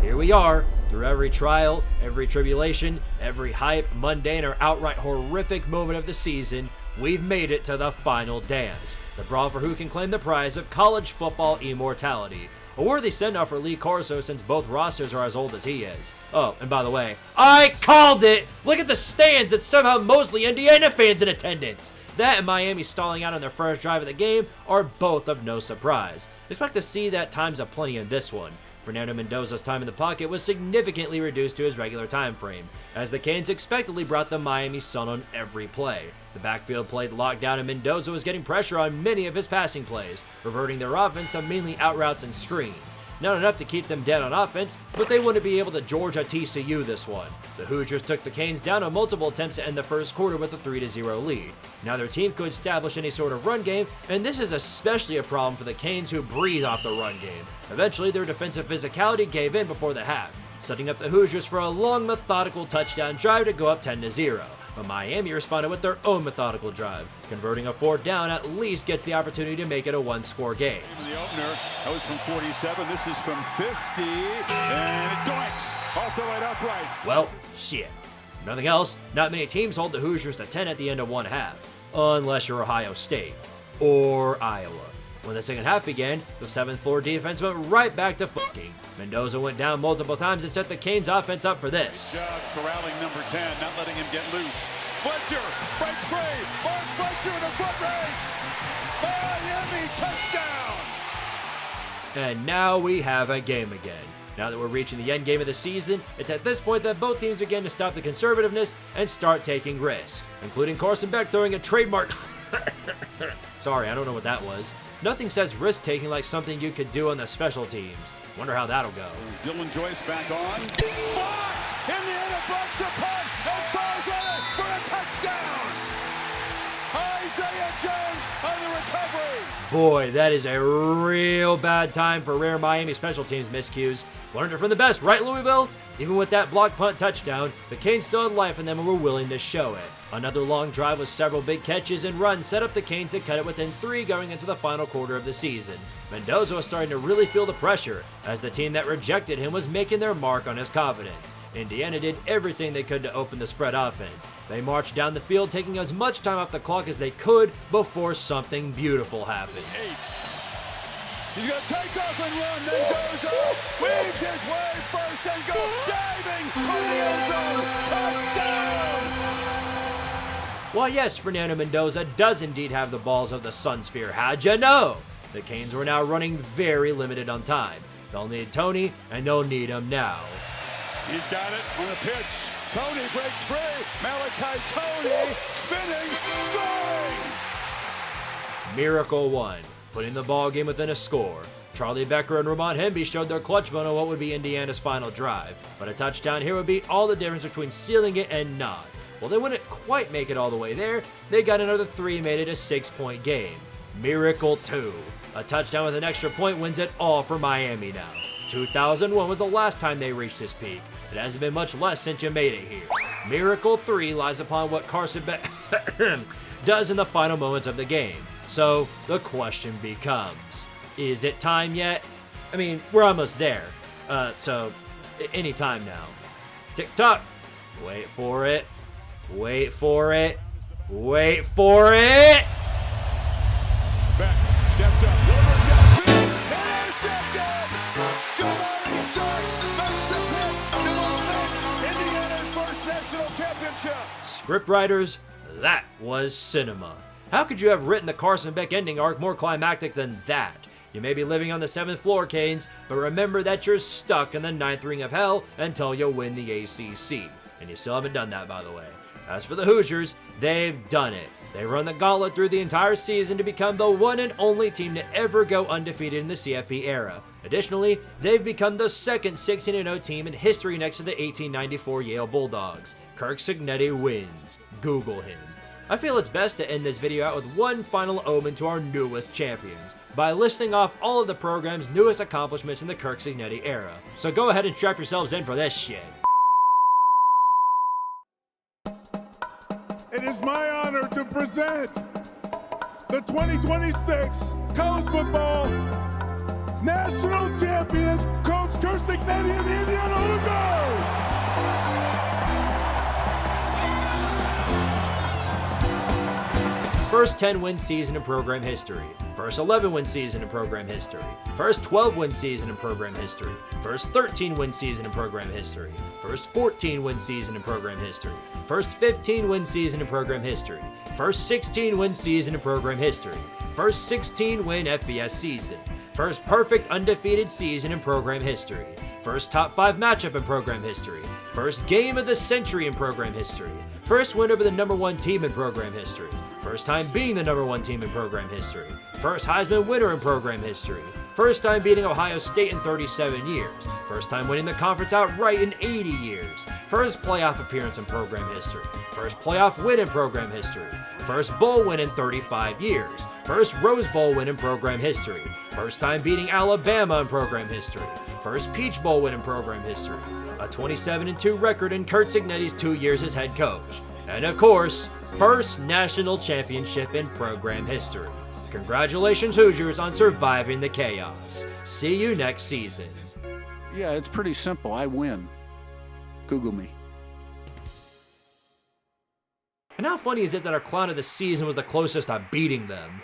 here we are. Through every trial, every tribulation, every hype, mundane, or outright horrific moment of the season, we've made it to the final dance. The brawl for who can claim the prize of college football immortality. A worthy send-off for Lee Corso since both rosters are as old as he is. Oh, and by the way, I called it! Look at the stands, it's somehow mostly Indiana fans in attendance. That and Miami stalling out on their first drive of the game are both of no surprise. Expect to see that times aplenty in this one. Fernando Mendoza's time in the pocket was significantly reduced to his regular time frame, as the Canes expectedly brought the Miami sun on every play. The backfield played locked down and Mendoza was getting pressure on many of his passing plays, reverting their offense to mainly out routes and screens. Not enough to keep them dead on offense, but they wouldn't be able to Georgia TCU this one. The Hoosiers took the Canes down on multiple attempts to end the first quarter with a 3-0 lead. Now their team could establish any sort of run game, and this is especially a problem for the Canes who breathe off the run game. Eventually their defensive physicality gave in before the half, setting up the Hoosiers for a long methodical touchdown drive to go up 10-0. But Miami responded with their own methodical drive. Converting a fourth down at least gets the opportunity to make it a one-score game. The opener, that was from 47. This is from 50. And it doinks off the right upright. Well, shit. Nothing else, not many teams hold the Hoosiers to 10 at the end of one half. Unless you're Ohio State. Or Iowa. When the second half began, the 7th floor defense went right back to fucking. Mendoza went down multiple times and set the Canes offense up for this. Good job corralling number 10, not letting him get loose. Fletcher breaks free. Mark Fletcher in a foot race. Miami touchdown. And now we have a game again. Now that we're reaching the end game of the season, it's at this point that both teams begin to stop the conservativeness and start taking risks, including Carson Beck throwing a trademark. Sorry, I don't know what that was. Nothing says risk-taking like something you could do on the special teams. Wonder how that'll go. Dylan Joyce back on. Blocked! In the end, it blocks the punt and falls on it for a touchdown! Isaiah Jones on the recovery! Boy, that is a real bad time for rare Miami special teams miscues. Learned it from the best, right, Louisville? Even with that block punt touchdown, the Canes still had life in them and were willing to show it. Another long drive with several big catches and runs set up the Canes to cut it within 3 going into the final quarter of the season. Mendoza was starting to really feel the pressure, as the team that rejected him was making their mark on his confidence. Indiana did everything they could to open the spread offense. They marched down the field, taking as much time off the clock as they could before something beautiful happened. He's going to take off and run. Mendoza weaves his way first and goes diving toward the end zone. Touchdown! Well, yes, Fernando Mendoza does indeed have the balls of the Sun Sphere. How'd you know? The Canes were now running very limited on time. They'll need Tony, and they'll need him now. He's got it on the pitch. Tony breaks free. Malachi Tony spinning, scoring! Miracle 1, putting the ball game within a score. Charlie Becker and Ramon Hemby showed their clutch bone on what would be Indiana's final drive, but a touchdown here would be all the difference between sealing it and not. Well, they wouldn't quite make it all the way there. They got another 3, made it a 6-point game. Miracle 2, a touchdown with an extra point wins it all for Miami now. 2001 was the last time they reached this peak. It hasn't been much less since you made it here. Miracle 3 lies upon what Carson does in the final moments of the game. So the question becomes, is it time yet? I mean, we're almost there. So any time now. Tick-tock. Wait for it. Wait for it. Wait for it. Back, steps up, lowers down speed, intercepted! Jamari Sharp makes the pick to clinch Indiana's first national championship. Scriptwriters, that was cinema. How could you have written the Carson Beck ending arc more climactic than that? You may be living on the 7th floor, Canes, but remember that you're stuck in the 9th ring of hell until you win the ACC. And you still haven't done that, by the way. As for the Hoosiers, they've done it. They run the gauntlet through the entire season to become the one and only team to ever go undefeated in the CFP era. Additionally, they've become the second 16-0 team in history next to the 1894 Yale Bulldogs. Kirk Cignetti wins. Google him. I feel it's best to end this video out with one final omen to our newest champions, by listing off all of the program's newest accomplishments in the Kirk Cignetti era. So go ahead and strap yourselves in for this shit. It is my honor to present the 2026 College Football National Champions, Coach Kirk Cignetti and the Indiana Hoosiers! First 10-win season in program history. First 11-win season in program history. First 12-win season in program history. First 13-win season in program history. First 14-win season in program history. First 15-win season in program history. First 16-win season in program history. First 16-win FBS season. First perfect undefeated season in program history. First top 5 matchup in program history. First game of the century in program history. First win over the #1 team in program history. First time being the #1 team in program history. First Heisman winner in program history. First time beating Ohio State in 37 years. First time winning the conference outright in 80 years. First playoff appearance in program history. First playoff win in program history. First bowl win in 35 years. First Rose Bowl win in program history. First time beating Alabama in program history. First Peach Bowl win in program history. A 27-2 record in Kirk Cignetti's 2 years as head coach. And of course, first national championship in program history. Congratulations, Hoosiers, on surviving the chaos. See you next season. Yeah, it's pretty simple. I win. Google me. And how funny is it that our clown of the season was the closest to beating them?